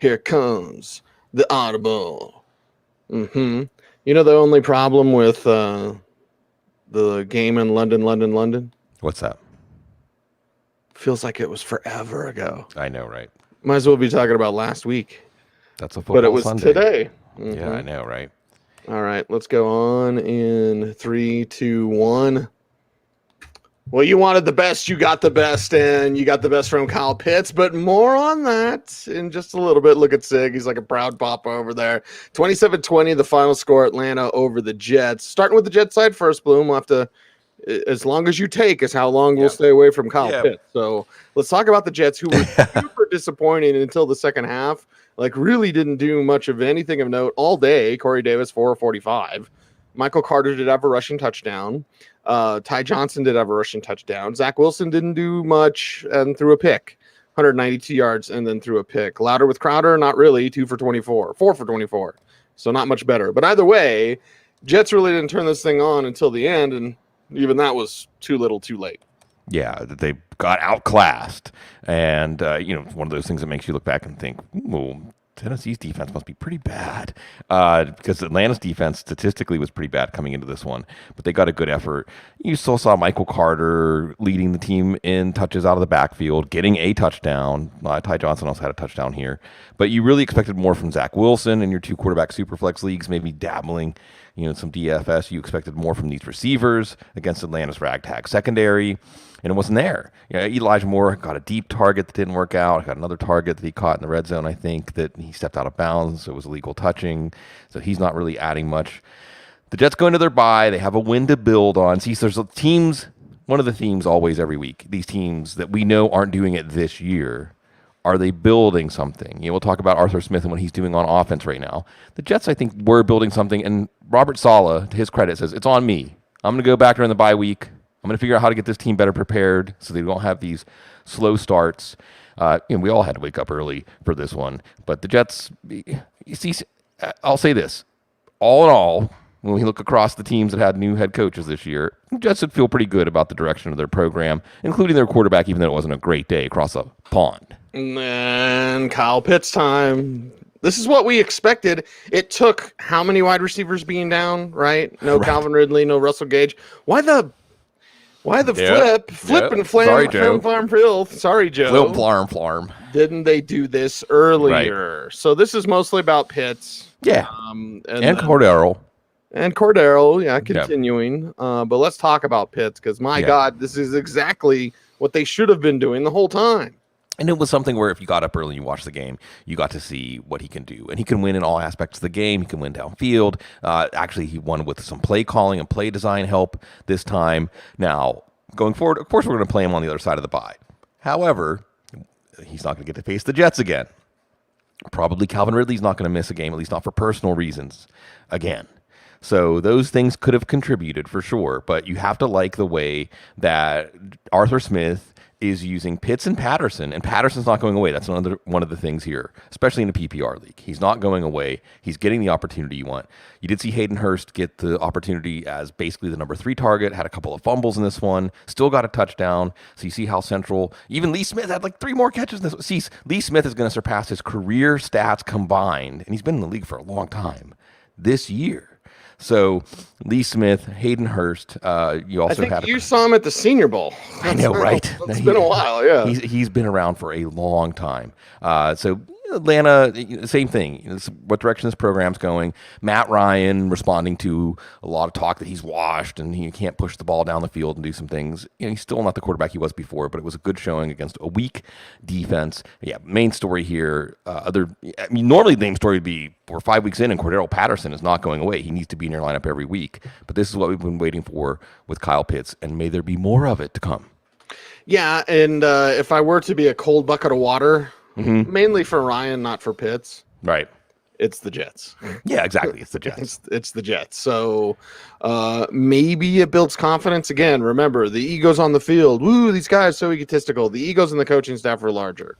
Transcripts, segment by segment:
Here comes the Audible. You know the only problem with the game in London? What's that? Feels like it was forever ago. I know, right? Might as well be talking about last week. That's a football But it was Sunday. today. Yeah, I know, right? All right, let's go on in 3, 2, 1. Well, you wanted the best, you got the best, and you got the best from Kyle Pitts, but more on that in just a little bit. Look at Sig. He's like a proud papa over there. 27-20, the final score, Atlanta over the Jets. Starting with the Jets side first, Bloom. We'll have to, as long as you take, is how long we'll stay away from Kyle Pitts. So let's talk about the Jets, who were super disappointing until the second half. Like, really didn't do much of anything of note all day. Corey Davis, 445. Michael Carter did have a rushing touchdown. Ty Johnson did have a rushing touchdown. Zach Wilson didn't do much and threw a pick. 192 yards and then threw a pick. Louder with Crowder, not really. 2 for 24. 4 for 24. So not much better. But either way, Jets really didn't turn this thing on until the end, and even that was too little too late. Yeah, they got outclassed. And, one of those things that makes you look back and think, well, Tennessee's defense must be pretty bad because Atlanta's defense statistically was pretty bad coming into this one, but they got a good effort. You still saw Michael Carter leading the team in touches out of the backfield, getting a touchdown. Ty Johnson also had a touchdown here, but you really expected more from Zach Wilson in your 2 quarterback superflex leagues, maybe dabbling, some DFS. You expected more from these receivers against Atlanta's ragtag secondary. And it wasn't there. Elijah Moore got a deep target that didn't work out. Got another target that he caught in the red zone, I think, that he stepped out of bounds. So it was illegal touching. So he's not really adding much. The Jets go into their bye. They have a win to build on. See, so there's teams, one of the themes always every week, these teams that we know aren't doing it this year, are they building something? We'll talk about Arthur Smith and what he's doing on offense right now. The Jets, I think, were building something. And Robert Saleh, to his credit, says, it's on me. I'm going to go back during the bye week. I'm going to figure out how to get this team better prepared so they don't have these slow starts. We all had to wake up early for this one. But the Jets, you see, I'll say this. All in all, when we look across the teams that had new head coaches this year, the Jets would feel pretty good about the direction of their program, including their quarterback, even though it wasn't a great day across a pond. And Kyle Pitts time. This is what we expected. It took how many wide receivers being down, right? No right. Calvin Ridley, no Russell Gage. Why the flip and flam? Sorry, Joe. Flam, filth. Sorry, Joe. Flip, flarm. Didn't they do this earlier? Right. So this is mostly about Pitts. Yeah. And Cordero. And Cordero, continuing. But let's talk about Pitts because, my God, this is exactly what they should have been doing the whole time. And it was something where if you got up early and you watched the game, you got to see what he can do. And he can win in all aspects of the game. He can win downfield. Actually, he won with some play calling and play design help this time. Now, going forward, of course, we're going to play him on the other side of the bye. However, he's not going to get to face the Jets again. Probably Calvin Ridley's not going to miss a game, at least not for personal reasons, again. So those things could have contributed for sure. But you have to like the way that Arthur Smith is using Pitts and Patterson, and Patterson's not going away. That's another one of the things here, especially in a PPR league. He's not going away. He's getting the opportunity you want. You did see Hayden Hurst get the opportunity as basically the number 3 target, had a couple of fumbles in this one, still got a touchdown. So you see how central, even Lee Smith had like 3 more catches in this one. See, Lee Smith is going to surpass his career stats combined, and he's been in the league for a long time this year. So Lee Smith, Hayden Hurst, you also had. You saw him at the Senior Bowl. I know, right? It's been a while, yeah. He's been around for a long time. So Atlanta, same thing. It's what direction this program's going. Matt Ryan responding to a lot of talk that he's washed and he can't push the ball down the field and do some things. He's still not the quarterback he was before, but it was a good showing against a weak defense. Yeah, main story here. Normally the main story would be we're 5 weeks in and Cordero Patterson is not going away. He needs to be in your lineup every week. But this is what we've been waiting for with Kyle Pitts, and may there be more of it to come. Yeah, and if I were to be a cold bucket of water, mainly for Ryan, not for Pitts. Right. It's the Jets. Yeah, exactly. It's the Jets. It's the Jets. So maybe it builds confidence again. Remember, the egos on the field. Woo, these guys so egotistical. The egos in the coaching staff are larger.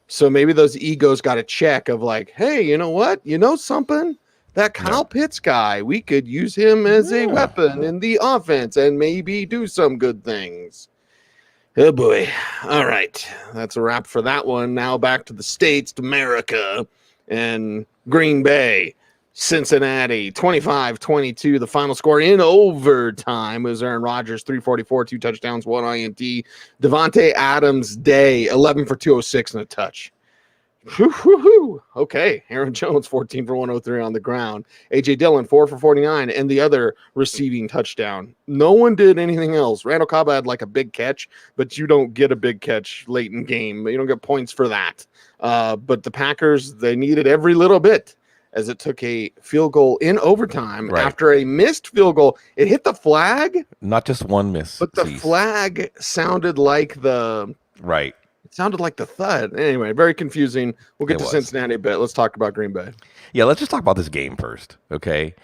So maybe those egos got a check of like, hey, you know what? You know something? That Kyle Pitts guy, we could use him as a weapon in the offense and maybe do some good things. Oh boy. All right. That's a wrap for that one. Now back to the States, to America, and Green Bay, Cincinnati, 25-22. The final score in overtime was Aaron Rodgers, 344, 2 touchdowns, 1 INT. Davante Adams day, 11 for 206 and a touch. Whew. Okay. Aaron Jones, 14 for 103 on the ground. A.J. Dillon, 4 for 49, and the other receiving touchdown. No one did anything else. Randall Cobb had like a big catch, but you don't get a big catch late in game. You don't get points for that. But the Packers, they needed every little bit as it took a field goal in overtime after a missed field goal. It hit the flag. Not just one miss. But the flag sounded like the... Right. It sounded like the thud. Anyway, very confusing. We'll get to Cincinnati a bit. Let's talk about Green Bay. Yeah, let's just talk about this game first, okay?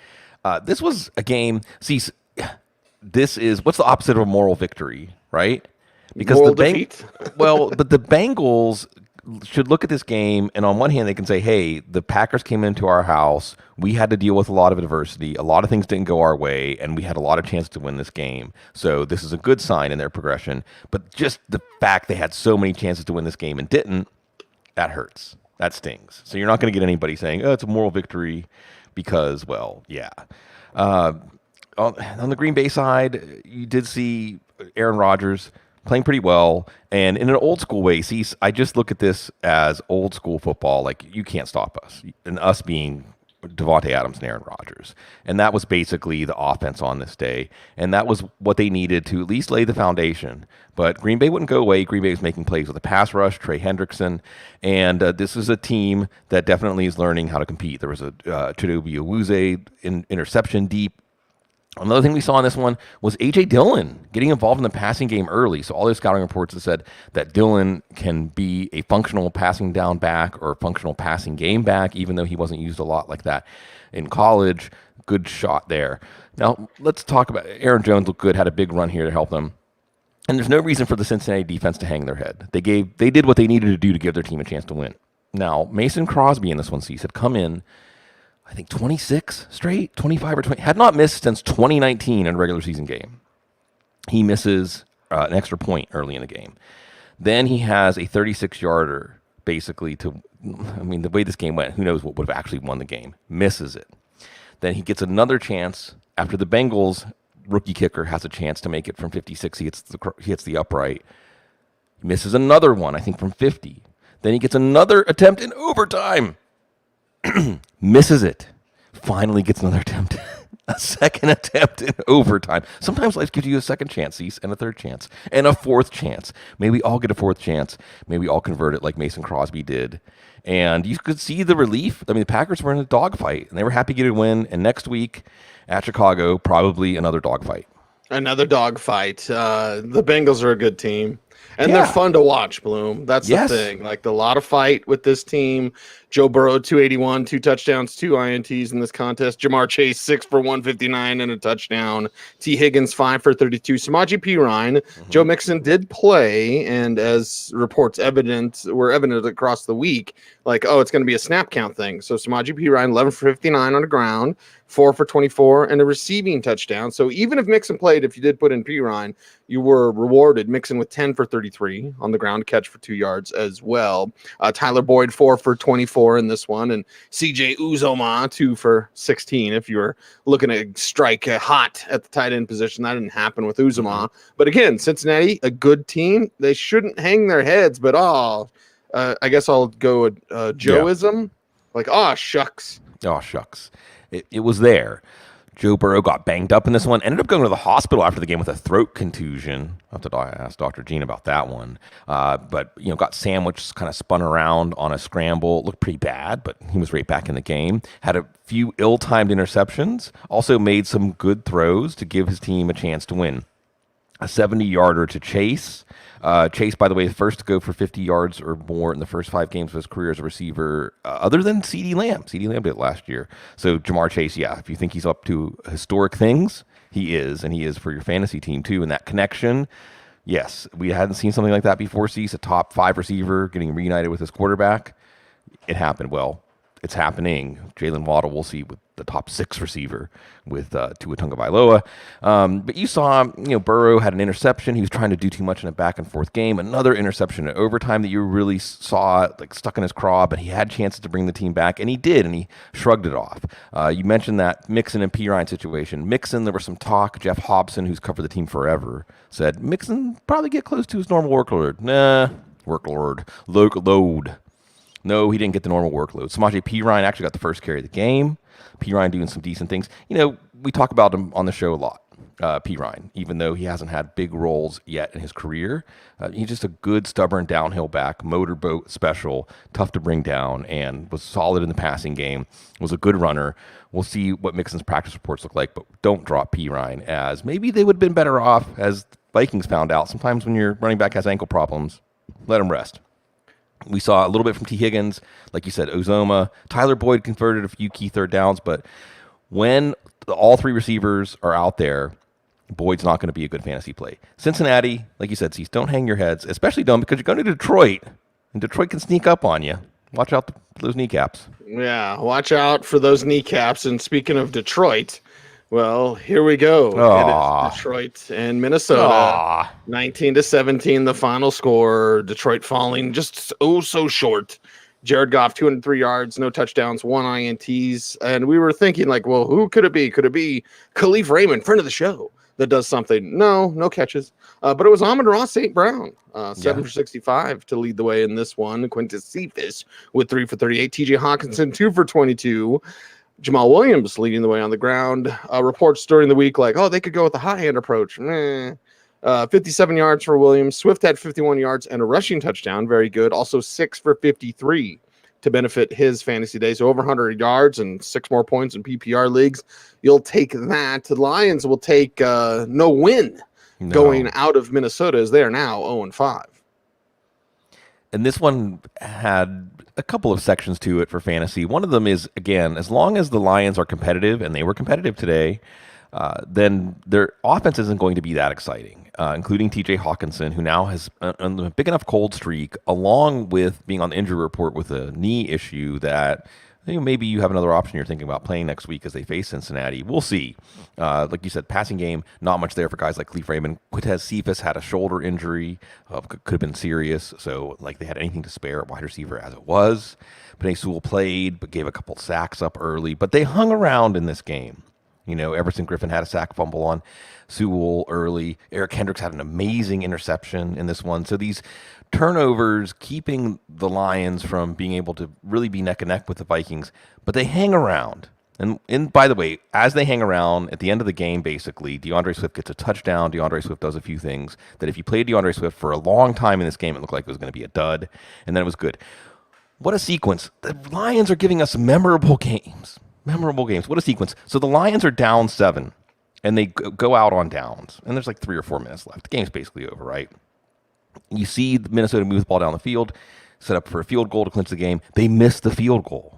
This was a game. See, this is what's the opposite of a moral victory, right? Because moral defeat. But the Bengals should look at this game, and on one hand, they can say, hey, the Packers came into our house. We had to deal with a lot of adversity. A lot of things didn't go our way, and we had a lot of chances to win this game. So this is a good sign in their progression. But just the fact they had so many chances to win this game and didn't, that hurts. That stings. So you're not going to get anybody saying, oh, it's a moral victory because, well, yeah. On the Green Bay side, you did see Aaron Rodgers playing pretty well, and in an old school way. See, I just look at this as old school football. Like, you can't stop us, and us being Davante Adams and Aaron Rodgers. And that was basically the offense on this day, and that was what they needed to at least lay the foundation. But Green Bay wouldn't go away. Green Bay was making plays with a pass rush, Trey Hendrickson, and this is a team that definitely is learning how to compete. There was a Chidobe Awuzie interception deep. Another thing we saw in this one was A.J. Dillon getting involved in the passing game early. So all those scouting reports have said that Dillon can be a functional passing down back or functional passing game back, even though he wasn't used a lot like that in college. Good shot there. Now, let's talk about Aaron Jones looked good, had a big run here to help them. And there's no reason for the Cincinnati defense to hang their head. They did what they needed to do to give their team a chance to win. Now, Mason Crosby in this one had come in, I think 26 straight, 25 or 20, had not missed since 2019 in a regular season game. He misses an extra point early in the game. Then he has a 36-yarder basically the way this game went, who knows what would have actually won the game. Misses it. Then he gets another chance after the Bengals rookie kicker has a chance to make it from 56. He hits the upright. Misses another one, I think from 50. Then he gets another attempt in overtime. Misses it. Finally gets another attempt. A second attempt in overtime. Sometimes life gives you a second chance, and a third chance, and a fourth chance. Maybe I'll get a fourth chance. Maybe I'll convert it like Mason Crosby did. And you could see the relief. I mean, the Packers were in a dogfight, and they were happy to get a win. And next week at Chicago, probably another dogfight. Another dogfight. The Bengals are a good team. And they're fun to watch, Bloom. That's the thing. Like, a lot of fight with this team. Joe Burrow, 281, 2 touchdowns, 2 INTs in this contest. Jamar Chase, 6 for 159 and a touchdown. T. Higgins, 5 for 32. Samaje Perine. Joe Mixon did play, and as reports were evident across the week, like, it's going to be a snap count thing. So Samaje Perine, 11 for 59 on the ground, 4 for 24, and a receiving touchdown. So even if Mixon played, if you did put in Perine, you were rewarded. Mixon with 10 for 33 on the ground, catch for 2 yards as well. Tyler Boyd, 4 for 24 in this one, and CJ Uzomah, 2 for 16. If you were looking to strike hot at the tight end position, that didn't happen with Uzomah. But again, Cincinnati, a good team. They shouldn't hang their heads, but I guess I'll go with Joeism. Like, shucks. Oh, shucks. It was there. Joe Burrow got banged up in this one, ended up going to the hospital after the game with a throat contusion. I'll have to ask Dr. Gene about that one. But, got sandwiched, kind of spun around on a scramble. Looked pretty bad, but he was right back in the game. Had a few ill-timed interceptions. Also made some good throws to give his team a chance to win. A 70-yarder to Chase. Chase, by the way, the first to go for 50 yards or more in the first 5 games of his career as a receiver, other than CeeDee Lamb. CeeDee Lamb did it last year. So Jamar Chase, if you think he's up to historic things, he is, and he is for your fantasy team too. And that connection, yes, we hadn't seen something like that before. He's a top 5 receiver getting reunited with his quarterback. It happened. Well, it's happening. Jalen Waddle, we'll see with the top 6 receiver with Tua Tagovailoa. But you saw, Burrow had an interception. He was trying to do too much in a back and forth game. Another interception in overtime that you really saw like stuck in his craw, but he had chances to bring the team back, and he did, and he shrugged it off. You mentioned that Mixon and Pirine situation. Mixon, there was some talk. Jeff Hobson, who's covered the team forever, said Mixon probably get close to his normal workload. Load. No, he didn't get the normal workload. Samaje Perine actually got the first carry of the game. Perine doing some decent things. We talk about him on the show a lot, Perine, even though he hasn't had big roles yet in his career. He's just a good, stubborn downhill back, motorboat special, tough to bring down, and was solid in the passing game, was a good runner. We'll see what Mixon's practice reports look like, but don't drop Perine, as maybe they would have been better off, as Vikings found out. Sometimes when your running back has ankle problems, let him rest. We saw a little bit from T. Higgins, like you said, Uzoma. Tyler Boyd converted a few key third downs, but when all 3 receivers are out there, Boyd's not going to be a good fantasy play. Cincinnati, like you said, Cease, don't hang your heads, especially don't, because you're going to Detroit, and Detroit can sneak up on you. Watch out for those kneecaps. Yeah, watch out for those kneecaps. And speaking of Detroit, well, here we go. It is Detroit and Minnesota. 19-17, the final score. Detroit falling just so short. Jared Goff, 203 yards, no touchdowns, 1 INTs. And we were thinking, well, who could it be? Could it be Khalif Raymond, friend of the show, that does something? No catches. But it was Amon-Ra St. Brown, 7 for 65 to lead the way in this one. Quintus Cephas with 3 for 38. TJ Hawkinson, 2 for 22. Jamal Williams leading the way on the ground. Reports during the week they could go with the high-hand approach. 57 yards for Williams. Swift had 51 yards and a rushing touchdown. Very good. Also 6 for 53 to benefit his fantasy day. So over 100 yards and 6 more points in PPR leagues. You'll take that. The Lions will take no win going out of Minnesota, as they are now 0-5. And this one had a couple of sections to it for fantasy. One of them is, again, as long as the Lions are competitive, and they were competitive today, then their offense isn't going to be that exciting, including TJ Hawkinson, who now has a big enough cold streak, along with being on the injury report with a knee issue that maybe you have another option you're thinking about playing next week as they face Cincinnati. We'll see. Like you said, passing game, not much there for guys like Khalif Raymond. Quintez Cephas had a shoulder injury, could have been serious, so they had anything to spare at wide receiver as it was. Penei Sewell played, but gave a couple sacks up early, but they hung around in this game. Everson Griffin had a sack fumble on Sewell early. Eric Hendricks had an amazing interception in this one. So these turnovers keeping the Lions from being able to really be neck and neck with the Vikings, but they hang around. And by the way, as they hang around at the end of the game, basically, DeAndre Swift gets a touchdown. DeAndre Swift does a few things that if you played DeAndre Swift for a long time in this game, it looked like it was going to be a dud, and then it was good. What a sequence. The Lions are giving us memorable games. What a sequence. So the Lions are down 7, and they go out on downs, and there's 3 or 4 minutes left. The game's basically over, right? You see Minnesota move the ball down the field, set up for a field goal to clinch the game. They miss the field goal.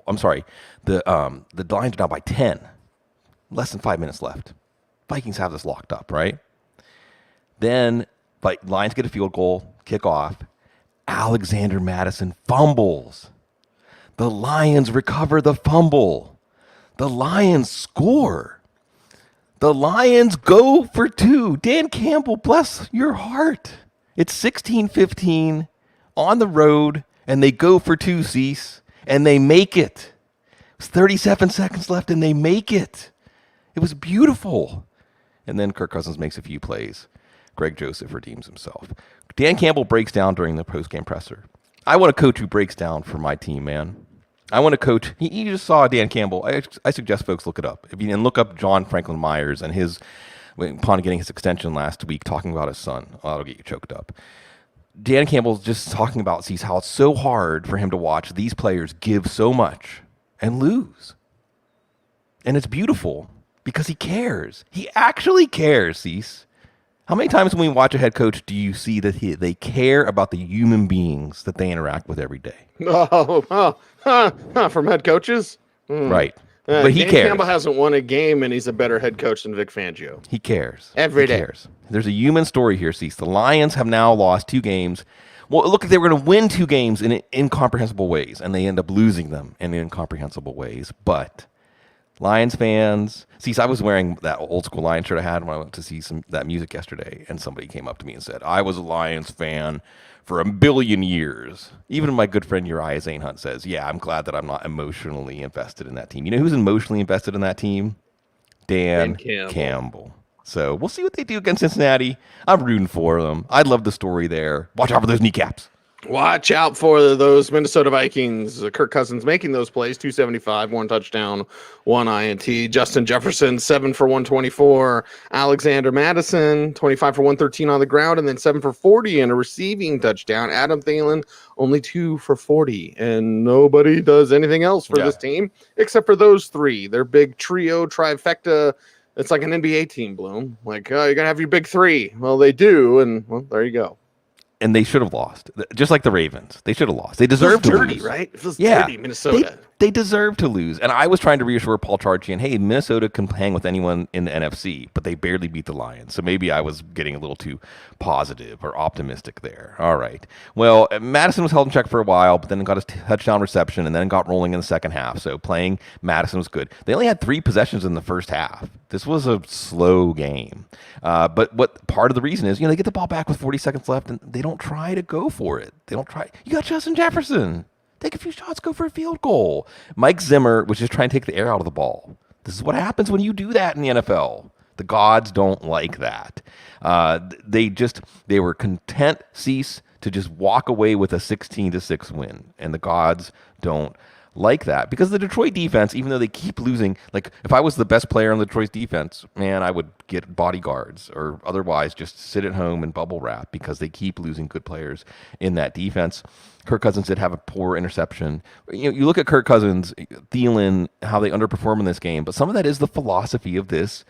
I'm sorry. The Lions are down by 10. Less than 5 minutes left. Vikings have this locked up, right? Then Lions get a field goal, kick off. Alexander Madison fumbles. The Lions recover the fumble. The Lions score. The Lions go for 2. Dan Campbell, bless your heart. It's 16-15 on the road, and they go for 2, Cease, and they make it. It's 37 seconds left, and they make it. It was beautiful. And then Kirk Cousins makes a few plays. Greg Joseph redeems himself. Dan Campbell breaks down during the postgame presser. I want a coach who breaks down for my team, man. I want a coach. You just saw Dan Campbell. I suggest folks look it up. If you can look up John Franklin Myers and upon getting his extension last week, talking about his son. Oh, that'll get you choked up. Dan Campbell's just talking about how it's so hard for him to watch these players give so much and lose. And it's beautiful because he cares. He actually cares, Cease. How many times when we watch a head coach do you see that they care about the human beings that they interact with every day? From head coaches? Right. But he Dan cares. Campbell hasn't won a game, and he's a better head coach than Vic Fangio. He cares. Every day. Cares. There's a human story here, Cease. The Lions have now lost 2 games Well, it looked like they were going to win 2 games in incomprehensible ways, and they end up losing them in incomprehensible ways. But Lions fans, see, so I was wearing that old school Lions shirt I had when I went to see that music yesterday, and somebody came up to me and said, I was a Lions fan for 1 billion years. Even my good friend Uriah Zane Hunt says, yeah, I'm glad that I'm not emotionally invested in that team. You know who's emotionally invested in that team? Dan Campbell. So we'll see what they do against Cincinnati. I'm rooting for them. I love the story there. Watch out for those kneecaps. Watch out for those Minnesota Vikings. Kirk Cousins making those plays, 275, 1 touchdown, 1 INT. Justin Jefferson, 7 for 124. Alexander Madison, 25 for 113 on the ground, and then 7 for 40 and a receiving touchdown. Adam Thielen, only 2 for 40. And nobody does anything else for this team except for those 3. Their big trio, trifecta. It's like an NBA team, Bloom. Like, you're going to have your big 3. Well, they do, and, well, there you go. And they should have lost, just like the Ravens. They should have lost. They deserve to lose, right? It feels dirty, Minnesota. They deserve to lose. And I was trying to reassure Paul Charchian, hey, Minnesota can hang with anyone in the NFC, but they barely beat the Lions. So maybe I was getting a little too positive or optimistic there. All right. Well, Madison was held in check for a while, but then got his touchdown reception and then got rolling in the second half. So playing Madison was good. They only had 3 possessions in the first half. This was a slow game. But what part of the reason is, they get the ball back with 40 seconds left and they don't try to go for it. They don't try. You got Justin Jefferson. Take a few shots, go for a field goal. Mike Zimmer was just trying to take the air out of the ball. This is what happens when you do that in the NFL. The gods don't like that. They were content, Cease, to just walk away with a 16-6 win. And the gods don't like that because the Detroit defense, even though they keep losing, like if I was the best player on the Detroit defense, man, I would get bodyguards or otherwise just sit at home and bubble wrap because they keep losing good players in that defense. Kirk Cousins did have a poor interception. You look at Kirk Cousins, Thielen, how they underperform in this game, but some of that is the philosophy of this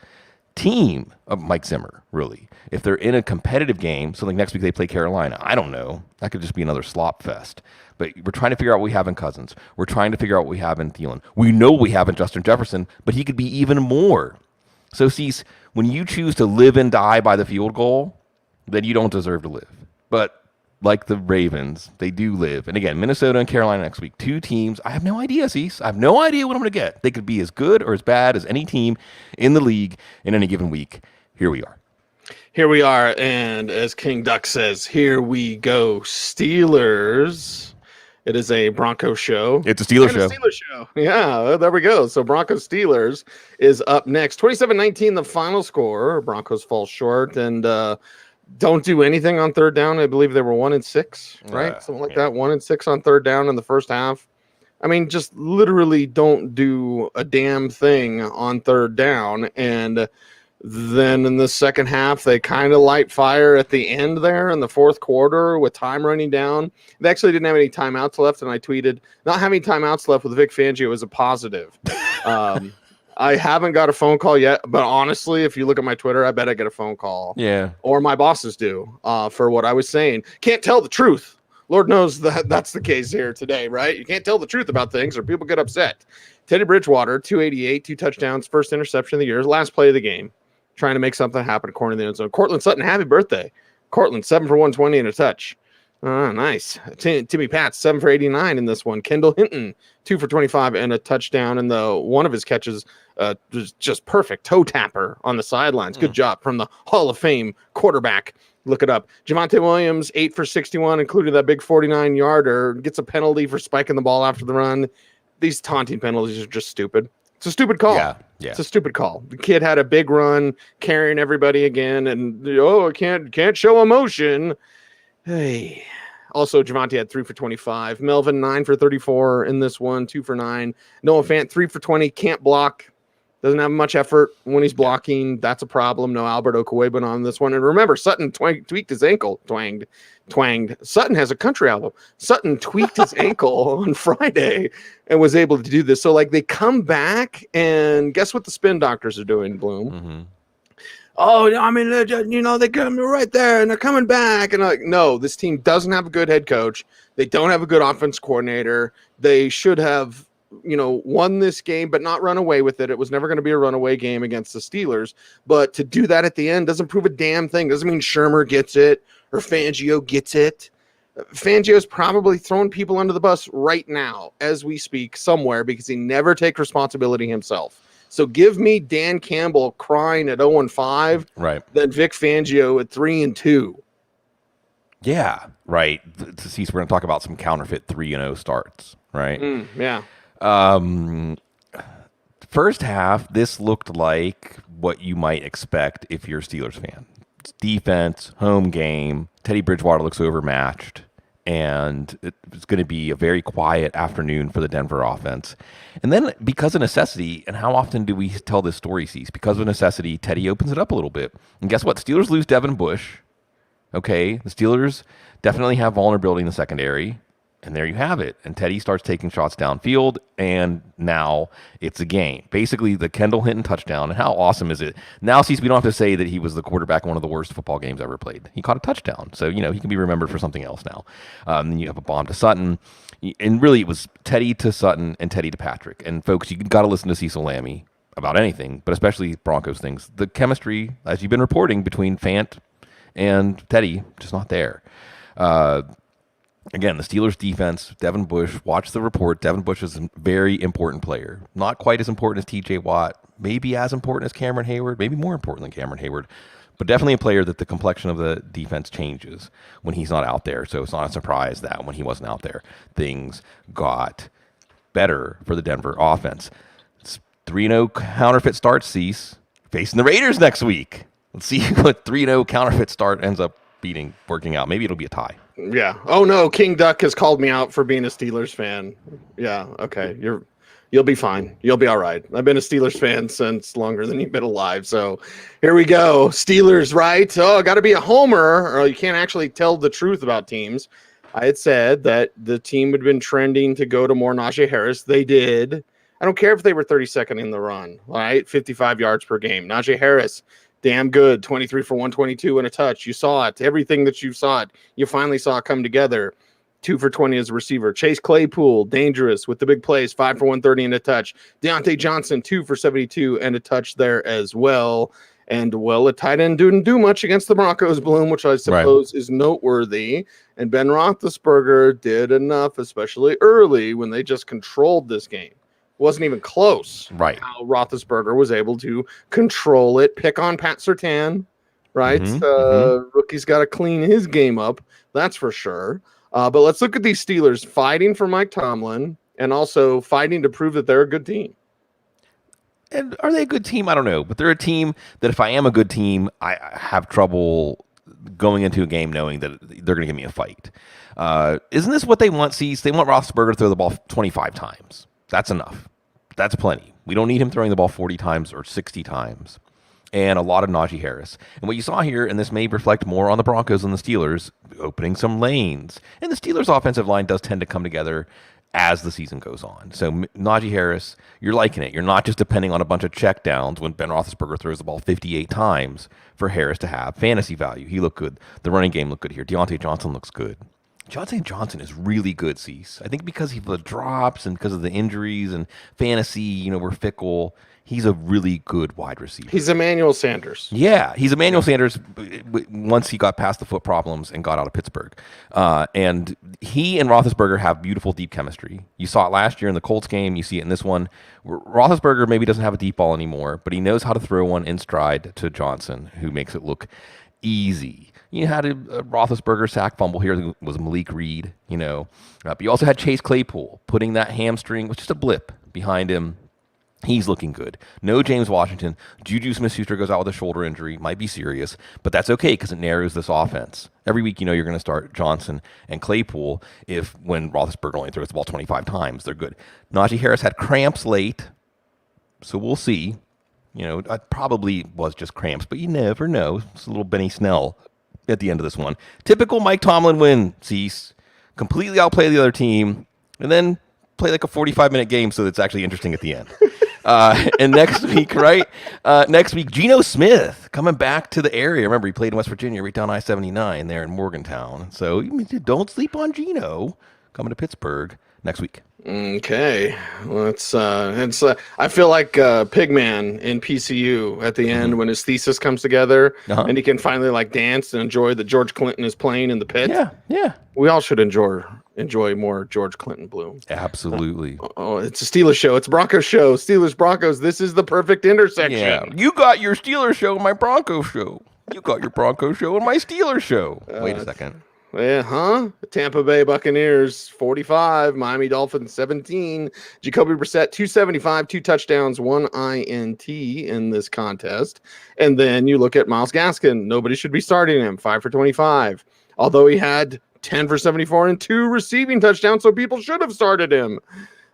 team of Mike Zimmer, really. If they're in a competitive game, so like next week they play Carolina, I don't know. That could just be another slop fest. But we're trying to figure out what we have in Cousins. We're trying to figure out what we have in Thielen. We know we have in Justin Jefferson, but he could be even more. So, Cease, when you choose to live and die by the field goal, then you don't deserve to live. But like the Ravens, they do live. And again, Minnesota and Carolina next week. 2 teams. I have no idea, Cease. I have no idea what I'm going to get. They could be as good or as bad as any team in the league in any given week. Here we are. Here we are. And as King Duck says, here we go, Steelers. It is a Broncos show. It's a Steelers show. Steelers show. Yeah, there we go. So Broncos Steelers is up next. 27-19, the final score. Broncos fall short and don't do anything on third down. I believe they were 1-6, right? Something like that. 1-6 on third down in the first half. I mean, just literally don't do a damn thing on third down. And then in the second half, they kind of light fire at the end there in the fourth quarter with time running down. They actually didn't have any timeouts left, and I tweeted, not having timeouts left with Vic Fangio is a positive. I haven't got a phone call yet, but honestly, if you look at my Twitter, I bet I get a phone call. Yeah. Or my bosses do for what I was saying. Can't tell the truth. Lord knows that's the case here today, right? You can't tell the truth about things or people get upset. Teddy Bridgewater, 288, 2 touchdowns, first interception of the year, last play of the game. Trying to make something happen according to the end zone. Cortland Sutton, happy birthday. Cortland, 7 for 120 and a touch. Nice. Timmy Pats, 7 for 89 in this one. Kendall Hinton, 2 for 25 and a touchdown. And one of his catches was just perfect. Toe tapper on the sidelines. Good job from the Hall of Fame quarterback. Look it up. Javonte Williams, 8 for 61, including that big 49-yarder. Gets a penalty for spiking the ball after the run. These taunting penalties are just stupid. It's a stupid call. Yeah. It's a stupid call. The kid had a big run, carrying everybody again, and can't show emotion. Hey. Also, Javonte had 3 for 25. Melvin, 9 for 34 in this one, 2 for 9. Noah Fant, 3 for 20. Can't block. Doesn't have much effort when he's blocking. That's a problem. No Alberto Cueban on this one. And remember, Sutton tweaked his ankle. Twanged. Sutton has a country album. Sutton tweaked his ankle on Friday and was able to do this. So, they come back, and guess what the spin doctors are doing, Bloom? Mm-hmm. Oh, I mean, they come right there, and they're coming back. And no, this team doesn't have a good head coach. They don't have a good offense coordinator. They should have won this game, but not run away with it. It was never going to be a runaway game against the Steelers. But to do that at the end doesn't prove a damn thing. Doesn't mean Shermer gets it or Fangio gets it. Fangio's probably throwing people under the bus right now as we speak somewhere because he never takes responsibility himself. So give me Dan Campbell crying at 0-5, right? Then Vic Fangio at 3-2. Yeah, right. To see, so we're going to talk about some counterfeit 3-0 starts, right? Yeah. First half, this looked like what you might expect if you're a Steelers fan. It's defense, home game. Teddy Bridgewater looks overmatched, and it's going to be a very quiet afternoon for the Denver offense. And then because of necessity, and how often do we tell this story, Cease? Because of necessity, Teddy opens it up a little bit. And guess what? Steelers lose Devin Bush. Okay, the Steelers definitely have vulnerability in the secondary, and there you have it. And Teddy starts taking shots downfield, and now it's a game. Basically, the Kendall Hinton touchdown, and how awesome is it? Now, we don't have to say that he was the quarterback in one of the worst football games ever played. He caught a touchdown, so, he can be remembered for something else now. Then you have a bomb to Sutton, and really it was Teddy to Sutton and Teddy to Patrick. And, folks, you got to listen to Cecil Lammey about anything, but especially Broncos things. The chemistry, as you've been reporting, between Fant and Teddy, just not there. Again, the Steelers defense, Devin Bush, watch the report. Devin Bush is a very important player. Not quite as important as TJ Watt, maybe as important as Cameron Hayward, maybe more important than Cameron Hayward, but definitely a player that the complexion of the defense changes when he's not out there. So it's not a surprise that when he wasn't out there, things got better for the Denver offense. It's 3-0 counterfeit start, Cease, facing the Raiders next week. Let's see what 3-0 counterfeit start ends up working out. Maybe it'll be a tie. Yeah. Oh no, King Duck has called me out for being a Steelers fan. Yeah. Okay. You'll be fine. You'll be all right. I've been a Steelers fan since longer than you've been alive. So here we go. Steelers, right? Oh, got to be a homer, or you can't actually tell the truth about teams. I had said that the team had been trending to go to more Najee Harris. They did. I don't care if they were 32nd in the run. All right, 55 yards per game. Najee Harris. Damn good, 23 for 122 and a touch. You saw it. Everything that you saw it, you finally saw it come together. 2 for 20 as a receiver. Chase Claypool, dangerous with the big plays, 5 for 130 and a touch. Deontay Johnson, 2 for 72 and a touch there as well. And, well, a tight end didn't do much against the Broncos, Bloom, which I suppose is noteworthy. And Ben Roethlisberger did enough, especially early when they just controlled this game. Wasn't even close. Right. How Roethlisberger was able to control it, pick on Pat Surtain, right? Rookie's got to clean his game up, that's for sure. But let's look at these Steelers fighting for Mike Tomlin and also fighting to prove that they're a good team. And are they a good team? I don't know. But they're a team that if I am a good team, I have trouble going into a game knowing that they're going to give me a fight. Isn't this what they want, Cease? They want Roethlisberger to throw the ball 25 times. That's enough. That's plenty. We don't need him throwing the ball 40 times or 60 times. And a lot of Najee Harris. And what you saw here, and this may reflect more on the Broncos than the Steelers, opening some lanes. And the Steelers' offensive line does tend to come together as the season goes on. So Najee Harris, you're liking it. You're not just depending on a bunch of checkdowns when Ben Roethlisberger throws the ball 58 times for Harris to have fantasy value. He looked good. The running game looked good here. Deontay Johnson looks good. Johnson Johnson is really good, Cease. I think because of the drops and because of the injuries and fantasy, we're fickle. He's a really good wide receiver. He's Emmanuel Sanders. Yeah, he's Emmanuel Sanders once he got past the foot problems and got out of Pittsburgh. And he and Roethlisberger have beautiful deep chemistry. You saw it last year in the Colts game. You see it in this one. Roethlisberger maybe doesn't have a deep ball anymore, but he knows how to throw one in stride to Johnson, who makes it look easy. You had a Roethlisberger sack fumble here. It was Malik Reed, But you also had Chase Claypool putting that hamstring, was just a blip behind him. He's looking good. No James Washington. Juju Smith-Schuster goes out with a shoulder injury. Might be serious, but that's okay because it narrows this offense. Every week, you're going to start Johnson and Claypool when Roethlisberger only throws the ball 25 times. They're good. Najee Harris had cramps late, so we'll see. It probably was just cramps, but you never know. It's a little Benny Snell at the end of this one. Typical Mike Tomlin win, Cease. Completely outplay the other team, and then play like a 45-minute game so it's actually interesting at the end. And next week, next week, Geno Smith coming back to the area. Remember, he played in West Virginia right down I-79 there in Morgantown. So don't sleep on Geno coming to Pittsburgh next week. Okay, well, it's I feel like Pigman in PCU at the end when his thesis comes together and he can finally like dance and enjoy that George Clinton is playing in the pit. Yeah. We all should enjoy more George Clinton bloom. Absolutely. It's a Steelers show. It's a Broncos show. Steelers Broncos. This is the perfect intersection. Yeah, you got your Steelers show and my Broncos show. You got your Broncos show and my Steelers show. Wait a second. Yeah, Tampa Bay Buccaneers 45, Miami Dolphins 17, Jacoby Brissett 275, 2 touchdowns, 1 INT in this contest. And then you look at Myles Gaskin. Nobody should be starting him. 5 for 25. Although he had 10 for 74 and 2 receiving touchdowns, so people should have started him.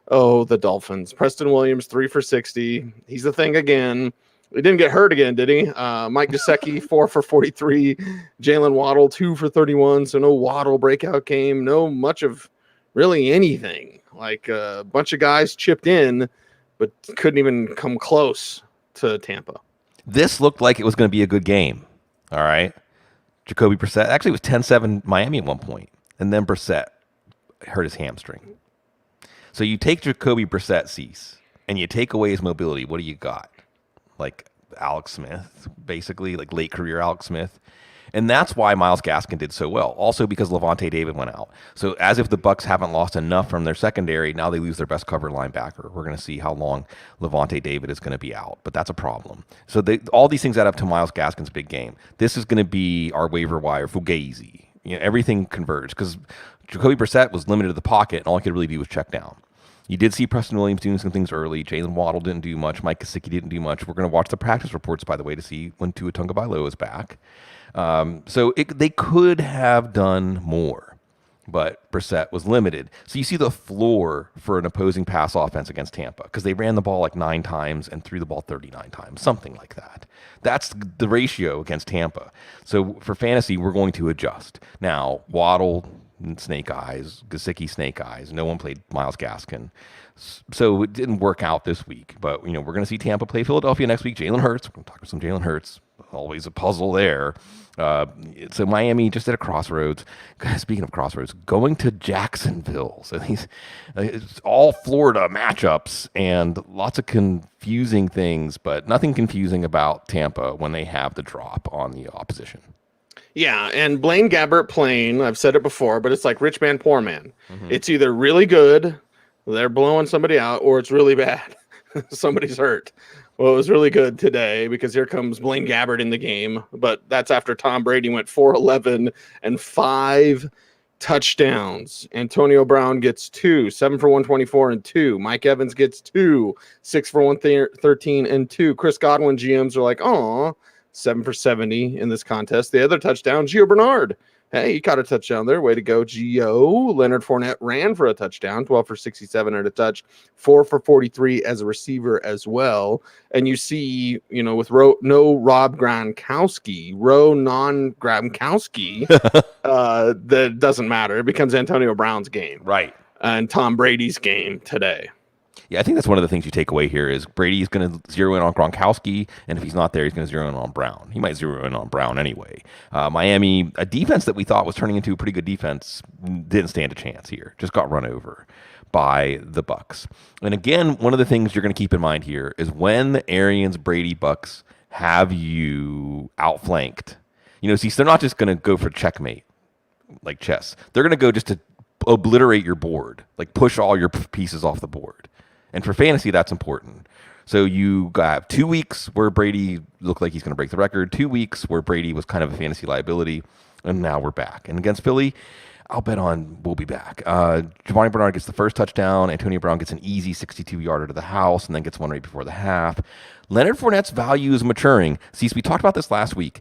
Oh, the Dolphins. Preston Williams 3 for 60. He's the thing again. He didn't get hurt again, did he? Mike Gesicki, 4 for 43. Jalen Waddle, 2 for 31. So no Waddle breakout game. No much of really anything. Like a bunch of guys chipped in, but couldn't even come close to Tampa. This looked like it was going to be a good game. All right. Jacoby Brissett. Actually, it was 10-7 Miami at one point. And then Brissett hurt his hamstring. So you take Jacoby Brissett, Cease, and you take away his mobility. What do you got? Like Alex Smith, basically, like late career Alex Smith. And that's why Myles Gaskin did so well. Also because Lavonte David went out. So as if the Bucs haven't lost enough from their secondary, now they lose their best cover linebacker. We're going to see how long Lavonte David is going to be out. But that's a problem. So all these things add up to Myles Gaskin's big game. This is going to be our waiver wire fugazi. Everything converged because Jacoby Brissett was limited to the pocket, and all he could really do was check down. You did see Preston Williams doing some things early. Jalen Waddle didn't do much. Mike Gesicki didn't do much. We're going to watch the practice reports, by the way, to see when Tua Tagovailoa is back. So they could have done more, but Brissett was limited. So you see the floor for an opposing pass offense against Tampa because they ran the ball like 9 times and threw the ball 39 times, something like that. That's the ratio against Tampa. So for fantasy, we're going to adjust. Now, Waddle, snake eyes, Gesicki, snake eyes. No one played Myles Gaskin. So it didn't work out this week. But, we're going to see Tampa play Philadelphia next week. Jalen Hurts. We're going to talk about some Jalen Hurts. Always a puzzle there. So Miami just at a crossroads. Speaking of crossroads, going to Jacksonville. So it's all Florida matchups and lots of confusing things, but nothing confusing about Tampa when they have the drop on the opposition. Yeah, and Blaine Gabbert playing, I've said it before, but it's like rich man, poor man. Mm-hmm. It's either really good, they're blowing somebody out, or it's really bad. Somebody's hurt. Well, it was really good today because here comes Blaine Gabbert in the game, but that's after Tom Brady went 4-11 and 5 touchdowns. Antonio Brown gets 2, 7 for 124 and 2. Mike Evans gets 2, 6 for 113 and 2. Chris Godwin GMs are like, oh, 7 for 70 in this contest. The other touchdown, Gio Bernard. Hey, he caught a touchdown there. Way to go, Gio. Leonard Fournette ran for a touchdown, 12 for 67 at a touch, 4 for 43 as a receiver as well. And you see, with no Rob Gronkowski, non-Gronkowski, that doesn't matter. It becomes Antonio Brown's game. Right. And Tom Brady's game today. Yeah, I think that's one of the things you take away here is Brady's going to zero in on Gronkowski, and if he's not there, he's going to zero in on Brown. He might zero in on Brown anyway. Miami, a defense that we thought was turning into a pretty good defense, didn't stand a chance here. Just got run over by the Bucs. And again, one of the things you're going to keep in mind here is when the Arians, Brady, Bucs have you outflanked. See, they're not just going to go for checkmate like chess. They're going to go just to obliterate your board, like push all your pieces off the board. And for fantasy, that's important. So you got 2 weeks where Brady looked like he's going to break the record, 2 weeks where Brady was kind of a fantasy liability, and now we're back. And against Philly, I'll bet on we'll be back. Giovanni Bernard gets the first touchdown. Antonio Brown gets an easy 62-yarder to the house and then gets one right before the half. Leonard Fournette's value is maturing. See, so we talked about this last week.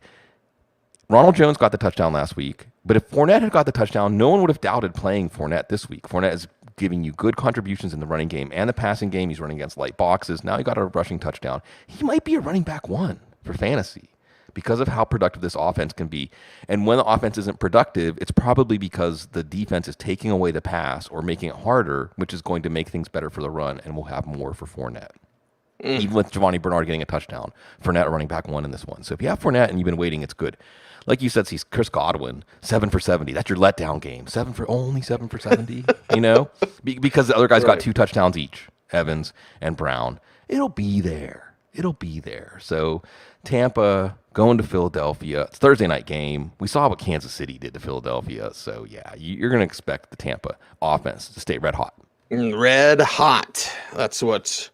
Ronald Jones got the touchdown last week, but if Fournette had got the touchdown, no one would have doubted playing Fournette this week. Fournette is giving you good contributions in the running game and the passing game. He's running against light boxes. Now he got a rushing touchdown. He might be a running back 1 for fantasy because of how productive this offense can be. And when the offense isn't productive, it's probably because the defense is taking away the pass or making it harder, which is going to make things better for the run, and we'll have more for Fournette. Even with Giovanni Bernard getting a touchdown, Fournette running back 1 in this one. So if you have Fournette and you've been waiting, it's good. Like you said, see Chris Godwin, 7 for 70. That's your letdown game. Only 7 for 70. You know, because the other guys got 2 touchdowns each, Evans and Brown. It'll be there. So Tampa going to Philadelphia. It's a Thursday night game. We saw what Kansas City did to Philadelphia. So yeah, you're going to expect the Tampa offense to stay red hot. Red hot. That's what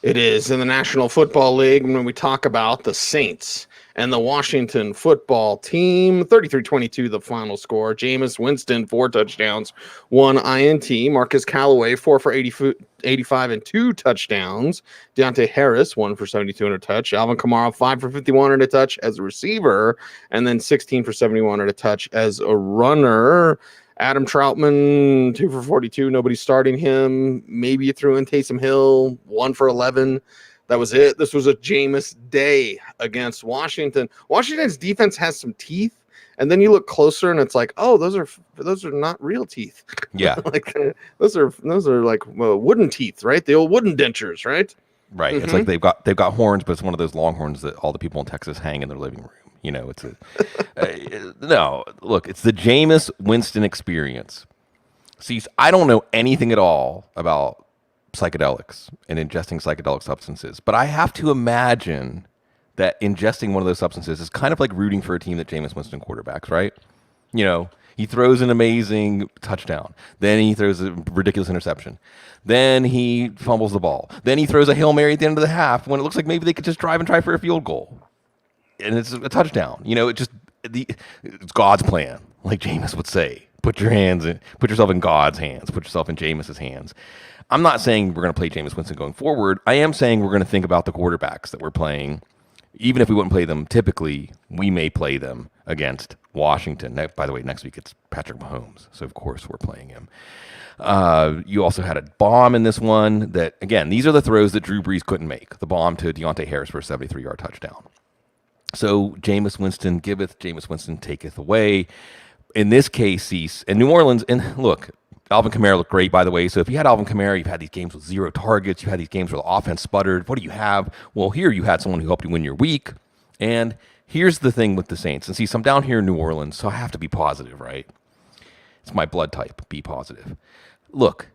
it is in the National Football League when we talk about the Saints and the Washington football team. 33-22 the final score. Jameis Winston, 4 touchdowns, 1 INT. Marcus Callaway, 4 for 85 and 2 touchdowns. Deontay Harris, 1 for 72 and a touch. Alvin Kamara, 5 for 51 and a touch as a receiver. And then 16 for 71 and a touch as a runner. Adam Troutman, 2 for 42. Nobody's starting him. Maybe you threw in Taysom Hill, 1 for 11. That was it. This was a Jameis day against Washington. Washington's defense has some teeth, and then you look closer, and it's like, oh, those are not real teeth. Yeah, like those are like wooden teeth, right? The old wooden dentures, right? Right. Mm-hmm. It's like they've got horns, but it's one of those long horns that all the people in Texas hang in their living room. You know, it's no. Look, it's the Jameis Winston experience. See, I don't know anything at all about psychedelics and ingesting psychedelic substances, but I have to imagine that ingesting one of those substances is kind of like rooting for a team that Jameis Winston quarterbacks, right? You know, he throws an amazing touchdown, then he throws a ridiculous interception, then he fumbles the ball, then he throws a Hail Mary at the end of the half when it looks like maybe they could just drive and try for a field goal, and it's a touchdown. You know, it's God's plan, like Jameis would say. Put yourself in God's hands. Put yourself in Jameis's hands. I'm not saying we're going to play Jameis Winston going forward. I am saying we're going to think about the quarterbacks that we're playing. Even if we wouldn't play them typically, we may play them against Washington. By the way, next week it's Patrick Mahomes, so of course we're playing him. You also had a bomb in this one that, again, these are the throws that Drew Brees couldn't make. The bomb to Deontay Harris for a 73-yard touchdown. So Jameis Winston giveth, Jameis Winston taketh away. In this case, Cease, and New Orleans, and look, Alvin Kamara looked great, by the way. So if you had Alvin Kamara, you've had these games with 0 targets. You had these games where the offense sputtered. What do you have? Well, here you had someone who helped you win your week. And here's the thing with the Saints. And see, I'm down here in New Orleans, so I have to be positive, right? It's my blood type, be positive. Look,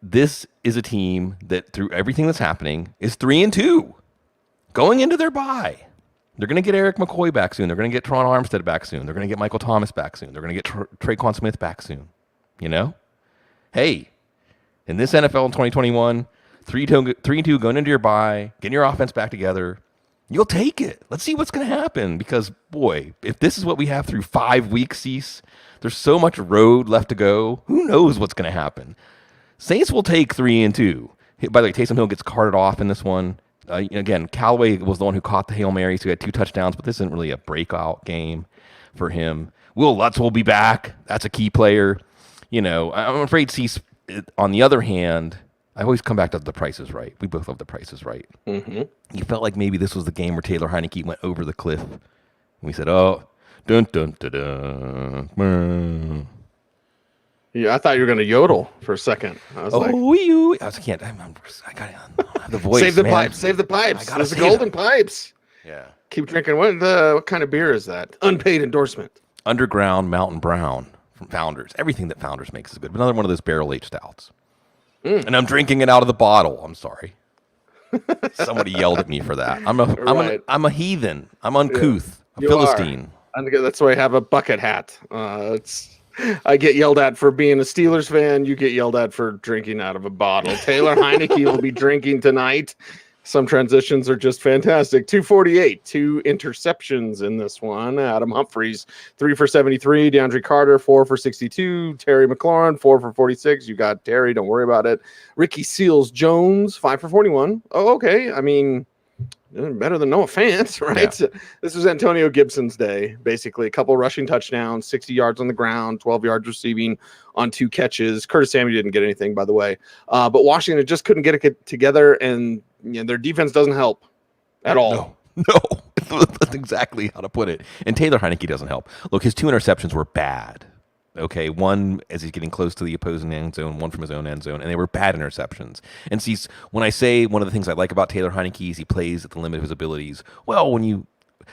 this is a team that, through everything that's happening, is 3-2 going into their bye. They're going to get Eric McCoy back soon. They're going to get Teron Armstead back soon. They're going to get Michael Thomas back soon. They're going to get Traquan Smith back soon. You know? Hey, in this NFL in 2021, 3-2 going into your bye, getting your offense back together, you'll take it. Let's see what's going to happen because, boy, if this is what we have through 5 weeks, Cease, there's so much road left to go. Who knows what's going to happen? Saints will take 3-2. By the way, Taysom Hill gets carted off in this one. Again, Callaway was the one who caught the Hail Mary, so he had 2 touchdowns, but this isn't really a breakout game for him. Will Lutz will be back. That's a key player. You know, I'm afraid Cease, on the other hand, I always come back to The Price is Right. We both love The Price is Right. Mm-hmm. You felt like maybe this was the game where Taylor Heineke went over the cliff. And we said, oh, dun, dun, dun, dun. Yeah, I thought you were going to yodel for a second. I was like, I can't. I got the voice. Save the pipes. Save the pipes. There's the golden pipes. Yeah. Keep drinking. What kind of beer is that? Unpaid endorsement. Underground Mountain Brown from Founders. Everything that Founders makes is good. But another one of those barrel-aged stouts. And I'm drinking it out of the bottle. I'm sorry. Somebody yelled at me for that. I'm a heathen. I'm uncouth. Yeah, a Philistine. That's why I have a bucket hat. I get yelled at for being a Steelers fan. You get yelled at for drinking out of a bottle. Taylor Heineke will be drinking tonight. Some transitions are just fantastic. 248, 2 interceptions in this one. Adam Humphries, 3 for 73. DeAndre Carter, 4 for 62. Terry McLaurin, 4 for 46. You got Terry, don't worry about it. Ricky Seals-Jones, 5 for 41. Oh, okay. I mean, better than Noah Fant, right? Yeah. This was Antonio Gibson's day, basically. A couple rushing touchdowns, 60 yards on the ground, 12 yards receiving on 2 catches. Curtis Samuel didn't get anything, by the way. But Washington just couldn't get it together, and their defense doesn't help at all. No. That's exactly how to put it. And Taylor Heineke doesn't help. Look, his 2 interceptions were bad. Okay, one as he's getting close to the opposing end zone, one from his own end zone, and they were bad interceptions. And see, when I say one of the things I like about Taylor Heineke is he plays at the limit of his abilities, well, when you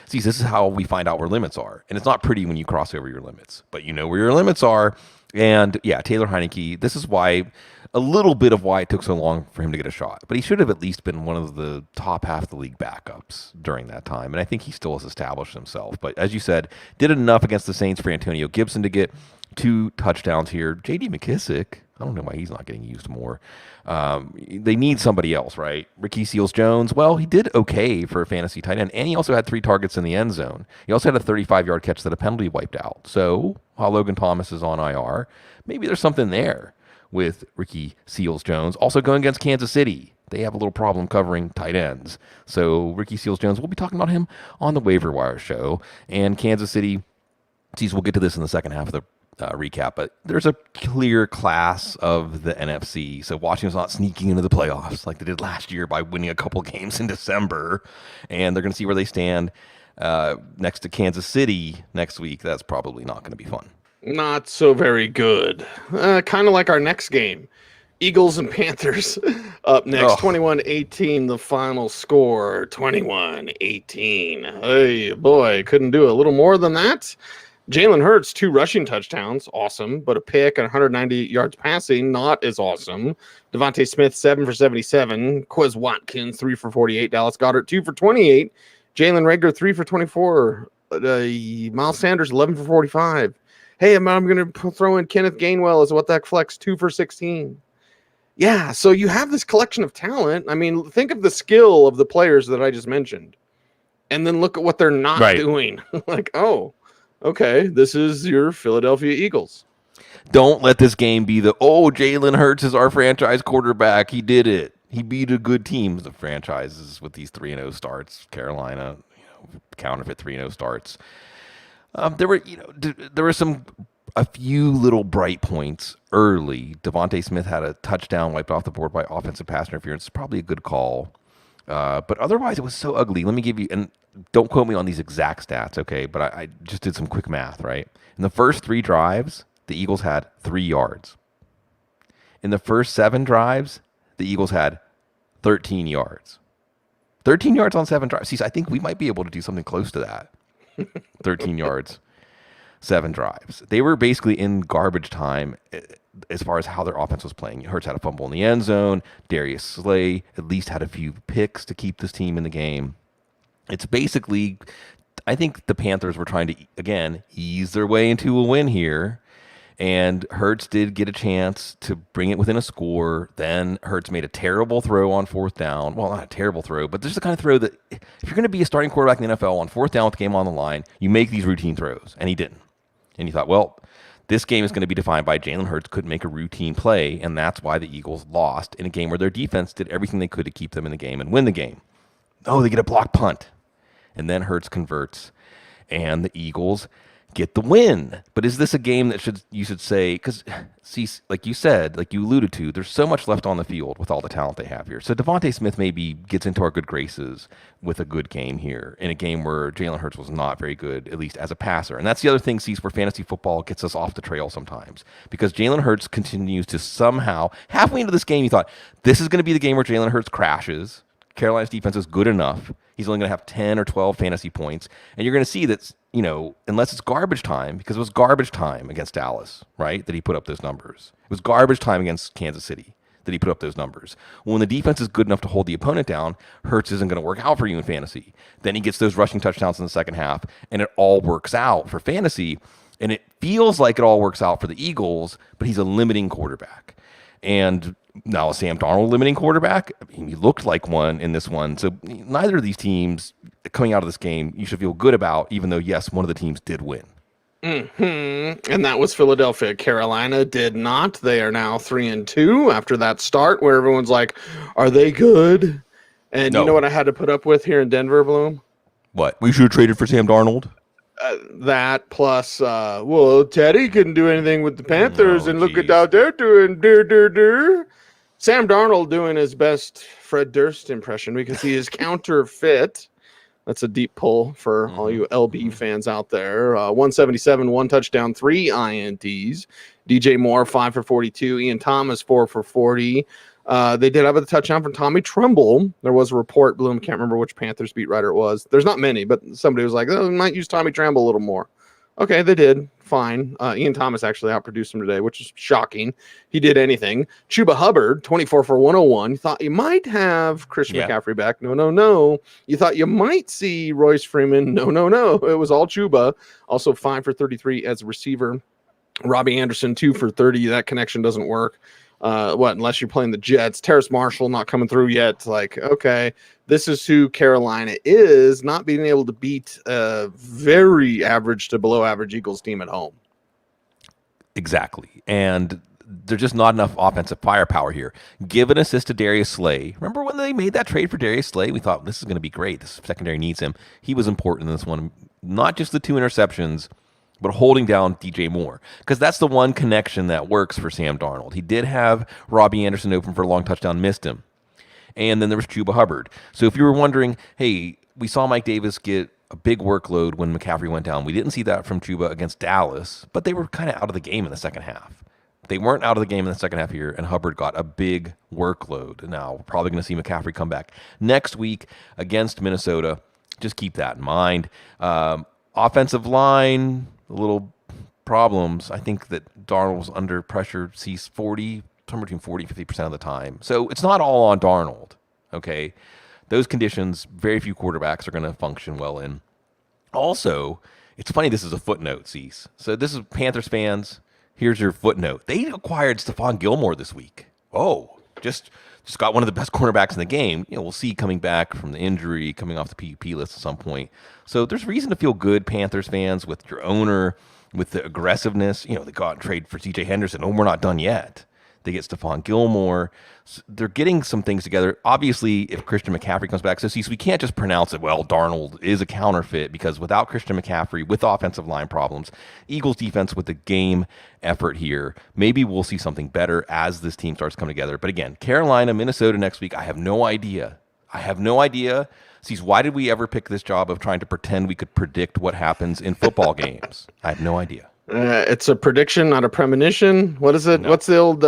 See, this is how we find out where limits are. And it's not pretty when you cross over your limits, but you know where your limits are. And yeah, Taylor Heineke, this is why a little bit of why it took so long for him to get a shot. But he should have at least been one of the top half of the league backups during that time. And I think he still has established himself. But as you said, did enough against the Saints for Antonio Gibson to get 2 touchdowns here. J.D. McKissick, I don't know why he's not getting used more. They need somebody else, right? Ricky Seals-Jones, well, he did okay for a fantasy tight end, and he also had 3 targets in the end zone. He also had a 35-yard catch that a penalty wiped out. So while Logan Thomas is on IR, maybe there's something there with Ricky Seals-Jones. Also going against Kansas City. They have a little problem covering tight ends. So Ricky Seals-Jones, we'll be talking about him on the Waiver Wire show. And Kansas City, geez, we'll get to this in the second half of the recap, but there's a clear class of the NFC. So Washington's not sneaking into the playoffs like they did last year by winning a couple games in December, and they're going to see where they stand next to Kansas City next week. That's probably not going to be fun. Not so very good. Kind of like our next game. Eagles and Panthers up next. 21-18, the final score. 21-18. Hey, boy, couldn't do a little more than that. Jalen Hurts, 2 rushing touchdowns, awesome, but a pick and 198 yards passing, not as awesome. Devontae Smith, 7 for 77. Quez Watkins, 3 for 48. Dallas Goedert, 2 for 28. Jalen Reagor, 3 for 24. Miles Sanders, 11 for 45. Hey, I'm going to throw in Kenneth Gainwell as what that flex, 2 for 16. Yeah, so you have this collection of talent. I mean, think of the skill of the players that I just mentioned, and then look at what they're not doing. Like, oh, okay, this is your Philadelphia Eagles. Don't let this game be Jalen Hurts is our franchise quarterback. He did it. He beat a good team. The franchises with these 3-0 starts. Carolina, counterfeit 3-0 starts. There were a few little bright points early. Devontae Smith had a touchdown wiped off the board by offensive pass interference. It's probably a good call. But otherwise, it was so ugly. Let me give you, and don't quote me on these exact stats, okay? But I just did some quick math, right? In the first 3 drives, the Eagles had 3 yards. In the first 7 drives, the Eagles had 13 yards. 13 yards on 7 drives. See, I think we might be able to do something close to that. 13 yards, 7 drives. They were basically in garbage time as far as how their offense was playing. Hurts had a fumble in the end zone. Darius Slay at least had a few picks to keep this team in the game. It's basically, I think the Panthers were trying to, again, ease their way into a win here. And Hurts did get a chance to bring it within a score. Then Hurts made a terrible throw on 4th down. Well, not a terrible throw, but this is the kind of throw that if you're going to be a starting quarterback in the NFL on 4th down with the game on the line, you make these routine throws. And he didn't. And you thought, well, this game is going to be defined by Jalen Hurts couldn't make a routine play, and that's why the Eagles lost in a game where their defense did everything they could to keep them in the game and win the game. Oh, they get a block punt. And then Hurts converts, and the Eagles get the win. But is this a game that you should say, because, see, like you said, like you alluded to, there's so much left on the field with all the talent they have here. So Devontae Smith maybe gets into our good graces with a good game here in a game where Jalen Hurts was not very good, at least as a passer. And that's the other thing, where fantasy football gets us off the trail sometimes, because Jalen Hurts continues to somehow, halfway into this game, you thought, this is going to be the game where Jalen Hurts crashes. Carolina's defense is good enough. He's only going to have 10 or 12 fantasy points. And you're going to see that, unless it's garbage time, because it was garbage time against Dallas, right, that he put up those numbers. It was garbage time against Kansas City that he put up those numbers. Well, when the defense is good enough to hold the opponent down, Hurts isn't going to work out for you in fantasy. Then he gets those rushing touchdowns in the second half, and it all works out for fantasy. And it feels like it all works out for the Eagles, but he's a limiting quarterback. And now is Sam Darnold limiting quarterback? I mean, he looked like one in this one. So neither of these teams coming out of this game, you should feel good about, even though, yes, one of the teams did win. Mm-hmm. And that was Philadelphia. Carolina did not. They are now 3-2 after that start where everyone's like, are they good? And You know what I had to put up with here in Denver, Bloom? What? We should have traded for Sam Darnold? That plus, Teddy couldn't do anything with the Panthers, and look at how they're doing. Sam Darnold doing his best Fred Durst impression because he is counterfeit. That's a deep pull for all you LB fans out there. 177, 1 touchdown, 3 INTs. DJ Moore, 5 for 42. Ian Thomas, 4 for 40. They did have a touchdown from Tommy Tremble. There was a report, Bloom, can't remember which Panthers beat writer it was. There's not many, but somebody was like, oh, we might use Tommy Tremble a little more. Okay, they did. Fine. Ian Thomas actually outproduced him today, which is shocking. He did anything. Chuba Hubbard, 24 for 101. You thought you might have Christian McCaffrey back. No. You thought you might see Royce Freeman. No. It was all Chuba. Also 5 for 33 as a receiver. Robbie Anderson, 2 for 30. That connection doesn't work. Unless you're playing the Jets. Terrace Marshall not coming through yet. Like, okay, this is who Carolina is, not being able to beat a very average to below average Eagles team at home. Exactly. And there's just not enough offensive firepower here. Give an assist to Darius Slay. Remember when they made that trade for Darius Slay? We thought this is going to be great. This secondary needs him. He was important in this one. Not just the 2 interceptions, but holding down DJ Moore, because that's the one connection that works for Sam Darnold. He did have Robbie Anderson open for a long touchdown, missed him. And then there was Chuba Hubbard. So if you were wondering, hey, we saw Mike Davis get a big workload when McCaffrey went down. We didn't see that from Chuba against Dallas, but they were kind of out of the game in the second half. They weren't out of the game in the second half here, and Hubbard got a big workload. Now, we're probably going to see McCaffrey come back next week against Minnesota. Just keep that in mind. Offensive line, a little problems. I think that Darnold was under pressure, sees somewhere between 40 and 50% of the time. So it's not all on Darnold, okay? Those conditions, very few quarterbacks are going to function well in. Also, it's funny this is a footnote, Cease. So this is Panthers fans. Here's your footnote. They acquired Stephon Gilmore this week. Oh, just got one of the best cornerbacks in the game. We'll see coming back from the injury, coming off the PUP list at some point. So there's reason to feel good, Panthers fans, with your owner, with the aggressiveness. They go out and trade for CJ Henderson. Oh, we're not done yet. They get Stephon Gilmore. So they're getting some things together. Obviously, if Christian McCaffrey comes back, so we can't just pronounce it, well, Darnold is a counterfeit, because without Christian McCaffrey, with offensive line problems, Eagles defense with the game effort here, maybe we'll see something better as this team starts coming together. But again, Carolina, Minnesota next week, I have no idea. Cease, why did we ever pick this job of trying to pretend we could predict what happens in football games? I have no idea. It's a prediction, not a premonition. What is it? No. What's the old...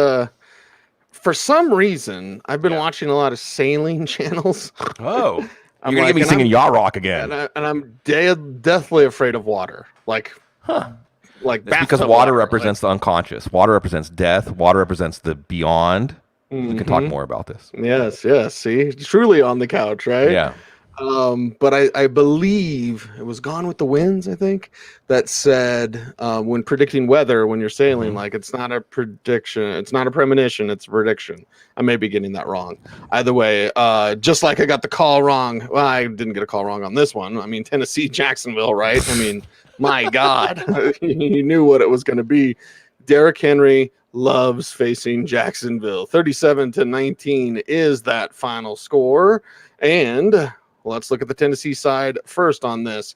For some reason, I've been watching a lot of sailing channels. Oh, you're going to get me singing Yacht Rock again. And I'm deathly afraid of water. Like it's because water represents the unconscious. Water represents death. Water represents the beyond. We can talk more about this. Yes. See, truly on the couch, right? Yeah. But I believe it was Gone with the Winds, I think, that said when predicting weather, when you're sailing, like it's not a prediction, it's not a premonition, it's a prediction. I may be getting that wrong. Either way, just like I got the call wrong. Well, I didn't get a call wrong on this one. I mean, Tennessee, Jacksonville, right? I mean, my God, you knew what it was going to be. Derrick Henry loves facing Jacksonville. 37-19 is that final score. And let's look at the Tennessee side first on this.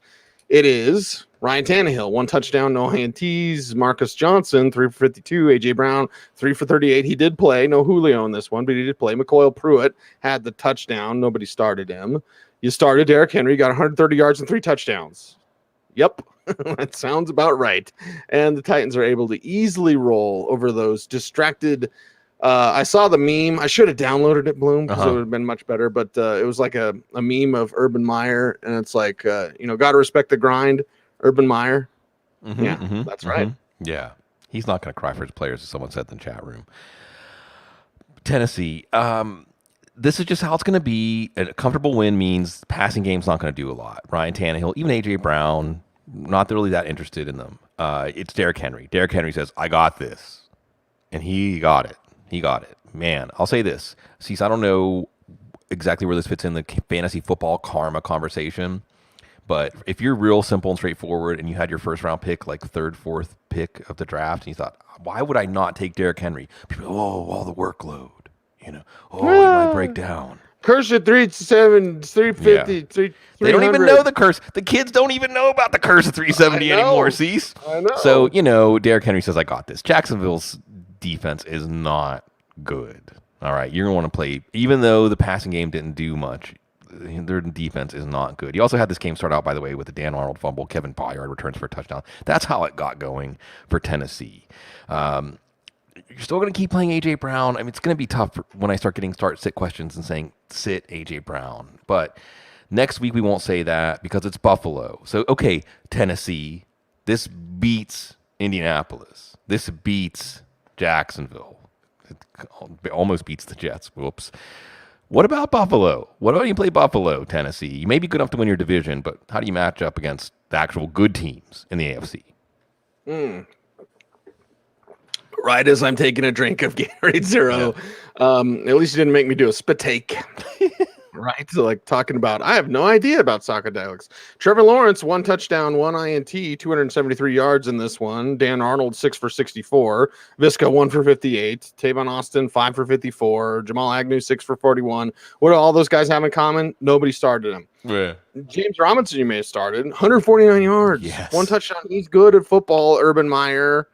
It is Ryan Tannehill, 1 touchdown, no INTs. Marcus Johnson, 3 for 52. A.J. Brown, 3 for 38. He did play. No Julio in this one, but he did play. McCoy Pruitt had the touchdown. Nobody started him. You started Derrick Henry, got 130 yards and 3 touchdowns. Yep, that sounds about right. And the Titans are able to easily roll over those distracted. I saw the meme. I should have downloaded it, Bloom, because it would have been much better. But it was like a meme of Urban Meyer, and it's like, got to respect the grind, Urban Meyer. That's right. Yeah, he's not going to cry for his players, as someone said in the chat room. Tennessee, this is just how it's going to be. A comfortable win means passing game's not going to do a lot. Ryan Tannehill, even A.J. Brown, not really that interested in them. It's Derrick Henry. Derrick Henry says, I got this. And he got it. Man, I'll say this. Cease, I don't know exactly where this fits in the fantasy football karma conversation, but if you're real simple and straightforward and you had your first round pick, like 3rd, 4th pick of the draft, and you thought, why would I not take Derrick Henry? People, all the workload, he might break down. Curse at 370, 350, They don't even know the curse. The kids don't even know about the curse of 370 anymore, Cease. I know. So, Derrick Henry says, I got this. Jacksonville's defense is not good. All right, you're going to want to play, even though the passing game didn't do much, their defense is not good. You also had this game start out, by the way, with the Dan Arnold fumble. Kevin Byard returns for a touchdown. That's how it got going for Tennessee. you're still going to keep playing A.J. Brown. I mean, it's going to be tough when I start getting sit questions and saying, sit A.J. Brown. But next week we won't say that because it's Buffalo. So, okay, Tennessee, this beats Indianapolis. This beats Jacksonville. It almost beats the Jets. Whoops. What about Buffalo? What about you play Buffalo, Tennessee? You may be good enough to win your division, but how do you match up against the actual good teams in the AFC? Right as I'm taking a drink of Gatorade Zero, at least you didn't make me do a spit take. Right? So like talking about, I have no idea about psychedelics. Trevor Lawrence, 1 touchdown, 1 INT, 273 yards in this one. Dan Arnold, 6 for 64. Visca, 1 for 58. Tavon Austin, 5 for 54. Jamal Agnew, 6 for 41. What do all those guys have in common? Nobody started him. Yeah. James Robinson, you may have started. 149 yards. Yes. 1 touchdown. He's good at football, Urban Meyer.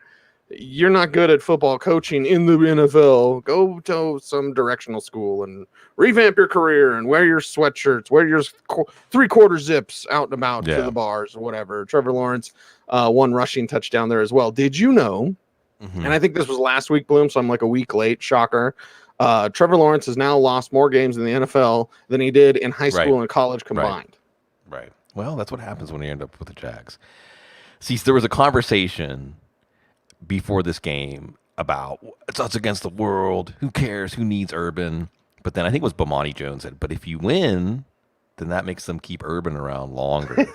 You're not good at football coaching in the NFL. Go to some directional school and revamp your career and wear your sweatshirts, wear your 3/4 zips out and about to the bars or whatever. Trevor Lawrence, 1 rushing touchdown there as well. Did you know? And I think this was last week, Bloom, so I'm like a week late. Shocker. Trevor Lawrence has now lost more games in the NFL than he did in high school and college combined. Right. Well, that's what happens when you end up with the Jags. See, there was a conversation before this game about it's us against the world. Who cares? Who needs Urban? But then I think it was Bomani Jones said, but if you win, then that makes them keep Urban around longer.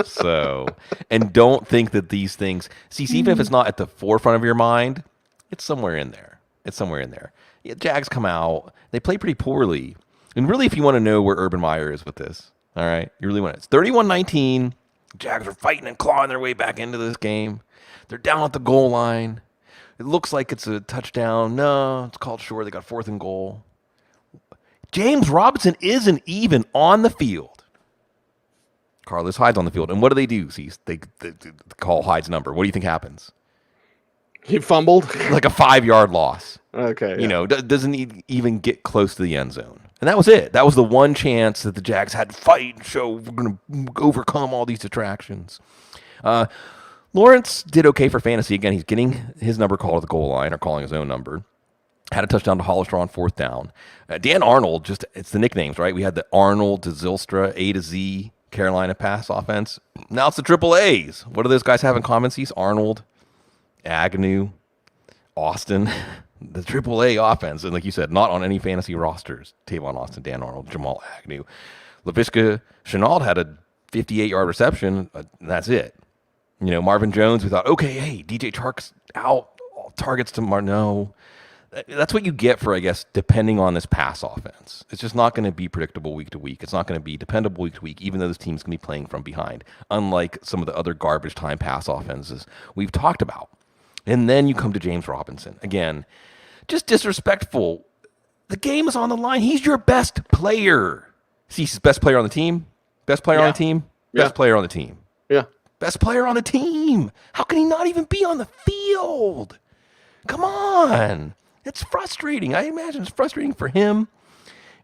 So, and don't think that these things, see, even if it's not at the forefront of your mind, it's somewhere in there. It's somewhere in there. Yeah, Jags come out. They play pretty poorly. And really, if you want to know where Urban Meyer is with this, all right, you really want it. It's 31-19. Jags are fighting and clawing their way back into this game. They're down at the goal line. It looks like it's a touchdown. No, it's called short. They got 4th and goal. James Robinson isn't even on the field. Carlos Hyde's on the field. And what do? See, they call Hyde's number. What do you think happens? He fumbled? Like a 5-yard loss. Okay. You know, doesn't even get close to the end zone. And that was it. That was the one chance that the Jags had to fight and show we're going to overcome all these distractions. Lawrence did okay for fantasy. Again, he's getting his number called at the goal line or calling his own number. Had a touchdown to Hollister on 4th down. Dan Arnold, it's the nicknames, right? We had the Arnold to Zylstra, A to Z, Carolina pass offense. Now it's the Triple A's. What do those guys have in common? He's Arnold, Agnew, Austin, the Triple A offense. And like you said, not on any fantasy rosters. Tavon Austin, Dan Arnold, Jamal Agnew. Laviska Shenault had a 58-yard reception, and that's it. You know, Marvin Jones, we thought, okay, hey, DJ Chark's out, all targets to No. That's what you get for, I guess, depending on this pass offense. It's just not going to be predictable week to week. It's not going to be dependable week to week, even though this team's going to be playing from behind, unlike some of the other garbage time pass offenses we've talked about. And then you come to James Robinson. Again, just disrespectful. The game is on the line. He's your best player. See, he's best player on the team. Best player on the team. Best player on the team. Yeah. Best player on the team. How can he not even be on the field? Come on. It's frustrating. I imagine it's frustrating for him.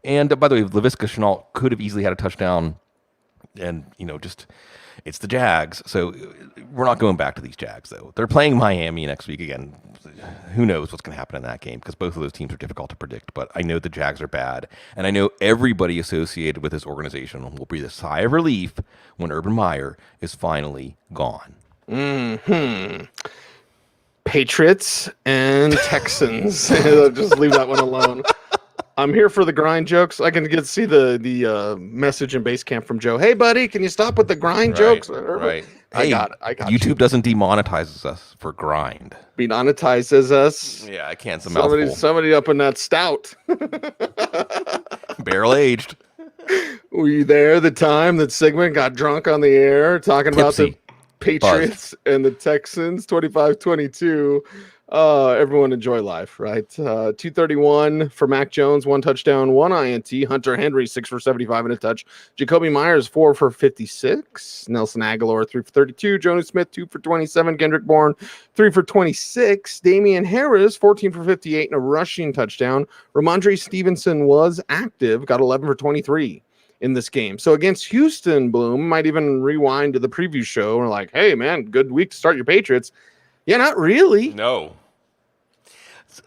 And by the way, Laviska Shenault could have easily had a touchdown. And, you know, it's the Jags. So we're not going back to these Jags, though. They're playing Miami next week again. Who knows what's going to happen in that game because both of those teams are difficult to predict. But I know the Jags are bad. And I know everybody associated with this organization will breathe a sigh of relief when Urban Meyer is finally gone. Patriots and Texans. Just leave that one alone. I'm here for the grind jokes. I can see the message in base camp from Joe. Hey, buddy, can you stop with the grind jokes? Right. I Hey, got it. YouTube doesn't demonetize us for grind. Demonetizes us. Yeah, I can't. It's a mouthful. Somebody up in that stout. Barrel aged. Were you there the time that Sigmund got drunk on the air talking about the Patriots and the Texans, 25-22. Everyone enjoy life, right? 231 for Mac Jones, 1 touchdown, 1 INT. Hunter Henry, 6 for 75 and a touch. Jacoby Myers, 4 for 56. Nelson Aguilar, 3 for 32. Jonas Smith, 2 for 27. Kendrick Bourne, 3 for 26. Damian Harris, 14 for 58 and a rushing touchdown. Ramondre Stevenson was active, got 11 for 23 in this game. So against Houston, Bloom might even rewind to the preview show and like, hey, man, good week to start your Patriots. Yeah, not really. No.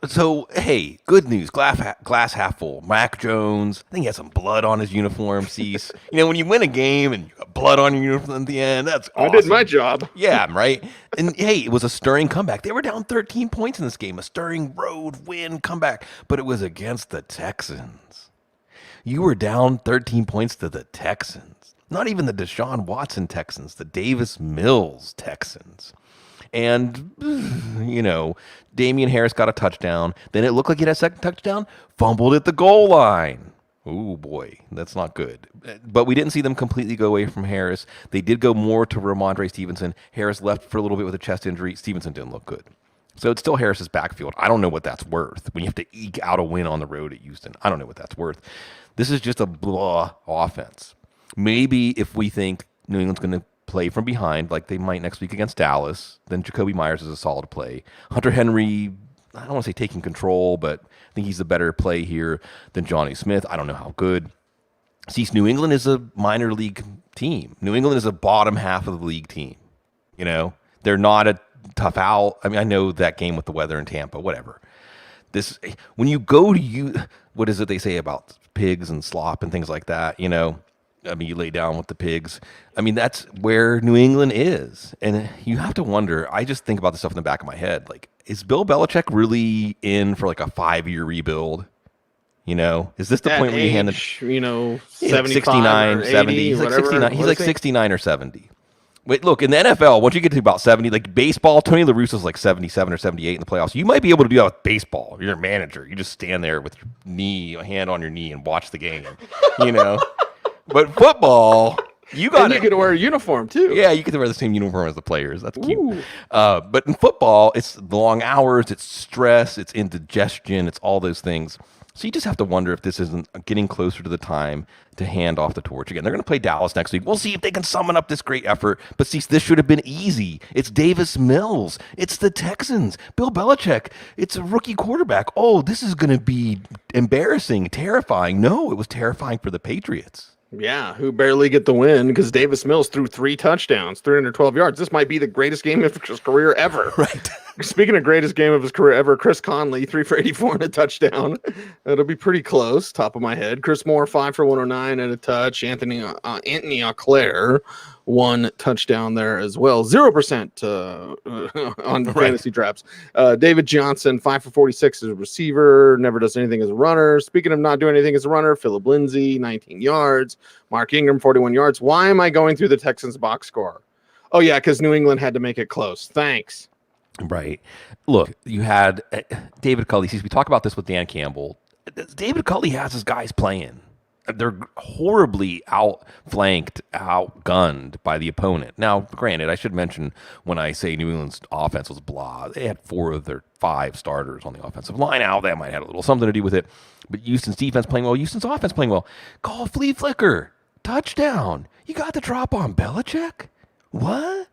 So, hey, good news. Glass half full. Mac Jones, I think he had some blood on his uniform, Cease. When you win a game and you got blood on your uniform at the end, that's awesome. I did my job. Yeah, right? And, hey, it was a stirring comeback. They were down 13 points in this game, a stirring road win comeback, but it was against the Texans. You were down 13 points to the Texans. Not even the Deshaun Watson Texans, the Davis Mills Texans. And, Damian Harris got a touchdown. Then it looked like he had a second touchdown, fumbled at the goal line. Oh, boy, that's not good. But we didn't see them completely go away from Harris. They did go more to Ramondre Stevenson. Harris left for a little bit with a chest injury. Stevenson didn't look good. So it's still Harris's backfield. I don't know what that's worth. When you have to eke out a win on the road at Houston, I don't know what that's worth. This is just a blah offense. Maybe if we think New England's going to play from behind like they might next week against Dallas, then Jacoby Myers is a solid play. Hunter Henry, I don't want to say taking control, but I think he's a better play here than Johnny Smith. I don't know how good. See, New England is a minor league team. New England is a bottom half of the league team. They're not a tough out. I mean, I know that game with the weather in Tampa, whatever. When you go to what is it they say about pigs and slop and things like that, you lay down with the pigs. I mean, that's where New England is. And you have to wonder, I just think about this stuff in the back of my head. Like, is Bill Belichick really in for like a 5-year rebuild? Is this the point where you hand the 69, 70? He's like 69. He's like 69 or 70. Wait, look, in the NFL, once you get to about 70, like baseball, Tony La Russa's like 77 or 78 in the playoffs. You might be able to do that with baseball. You're a manager. You just stand there with your hand on your knee and watch the game, But football, you got to wear a uniform too. Yeah, you get to wear the same uniform as the players. That's cute. But in football, it's the long hours, it's stress, it's indigestion, it's all those things. So you just have to wonder if this isn't getting closer to the time to hand off the torch again. They're going to play Dallas next week. We'll see if they can summon up this great effort. But see, this should have been easy. It's Davis Mills. It's the Texans. Bill Belichick. It's a rookie quarterback. Oh, this is going to be embarrassing, terrifying. No, it was terrifying for the Patriots. Yeah, who barely get the win because Davis Mills threw 3 touchdowns, 312 yards. This might be the greatest game of his career ever. Right. Speaking of greatest game of his career ever, Chris Conley, 3 for 84 and a touchdown. It'll be pretty close, top of my head. Chris Moore, 5 for 109 and a touch. Anthony Auclair, 1 touchdown there as well. 0% on fantasy drafts. David Johnson, 5 for 46 as a receiver. Never does anything as a runner. Speaking of not doing anything as a runner, Phillip Lindsay, 19 yards. Mark Ingram, 41 yards. Why am I going through the Texans box score? Oh, yeah, because New England had to make it close. Thanks. Right. Look, you had David Culley. We talk about this with Dan Campbell. David Culley has his guys playing. They're horribly outflanked, outgunned by the opponent. Now, granted, I should mention when I say New England's offense was blah, they had 4 of their 5 starters on the offensive line out. That might have a little something to do with it. But Houston's defense playing well. Houston's offense playing well. Call flea flicker. Touchdown. You got the drop on Belichick? What?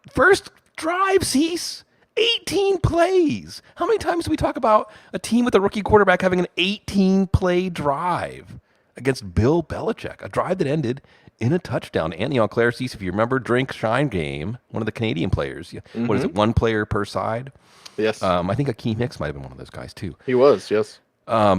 First drive, Cease. 18 plays. How many times do we talk about a team with a rookie quarterback having an 18-play drive against Bill Belichick? A drive that ended in a touchdown. Anthony Auclair, Cease, if you remember, Drink Shine game, one of the Canadian players. Mm-hmm. What is it, 1 player per side? Yes. I think Akeem Hicks might have been one of those guys, too. He was, yes.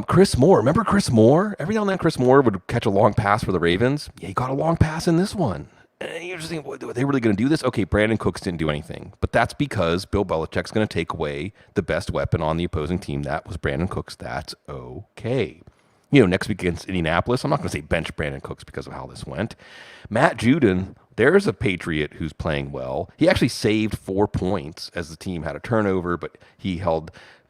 Chris Moore. Remember Chris Moore? Every now and then Chris Moore would catch a long pass for the Ravens. Yeah, he got a long pass in this one. And you're just thinking, are they really going to do this? Okay, Brandon Cooks didn't do anything. But that's because Bill Belichick's going to take away the best weapon on the opposing team. That was Brandon Cooks. That's okay. Next week against Indianapolis, I'm not going to say bench Brandon Cooks because of how this went. Matt Judon, there's a Patriot who's playing well. He actually saved 4 points as the team had a turnover, but he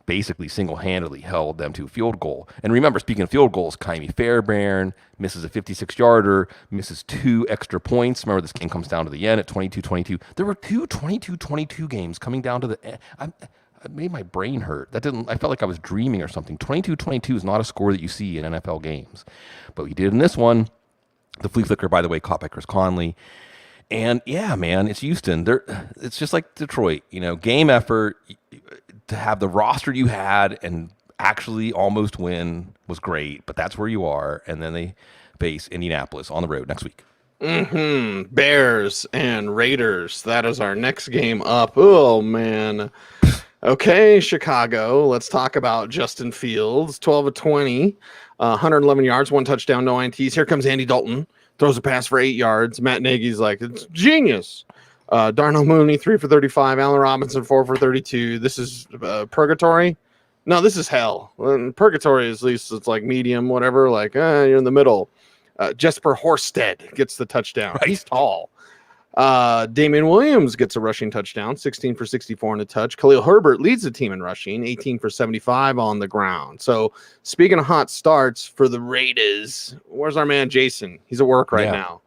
basically single-handedly held them to a field goal. And remember, speaking of field goals, Kaimi Fairbairn misses a 56-yarder, misses 2 extra points. Remember, this game comes down to the end at 22-22. There were 2 22-22 games coming down to the end. It made my brain hurt. I felt like I was dreaming or something. 22-22 is not a score that you see in NFL games. But we did in this one. The flea flicker, by the way, caught by Chris Conley. And yeah, man, it's Houston. It's just like Detroit. Game effort. To have the roster you had and actually almost win was great, but that's where you are. And then they face Indianapolis on the road next week. Bears and Raiders. That is our next game up. Oh, man. Okay, Chicago. Let's talk about Justin Fields. 12 of 20, 111 yards, 1 touchdown, no INTs. Here comes Andy Dalton. Throws a pass for 8 yards. Matt Nagy's like, it's genius. Darnell Mooney, 3 for 35. Allen Robinson, 4 for 32. This is purgatory. No, this is hell. Purgatory, at least it's like medium, whatever. Like, you're in the middle. Jesper Horsted gets the touchdown. Right. He's tall. Damian Williams gets a rushing touchdown, 16 for 64 and a touch. Khalil Herbert leads the team in rushing, 18 for 75 on the ground. So speaking of hot starts for the Raiders, where's our man Jason? He's at work right now.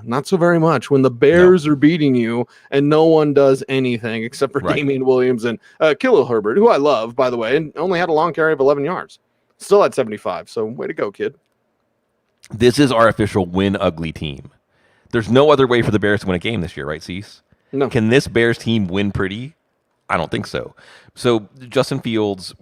Not so very much when the Bears are beating you and no one does anything except for Damian Williams and Khalil Herbert, who I love, by the way, and only had a long carry of 11 yards. Still at 75. So way to go, kid. This is our official win ugly team. There's no other way for the Bears to win a game this year, right, Cease? No. Can this Bears team win pretty? I don't think so. So Justin Fields,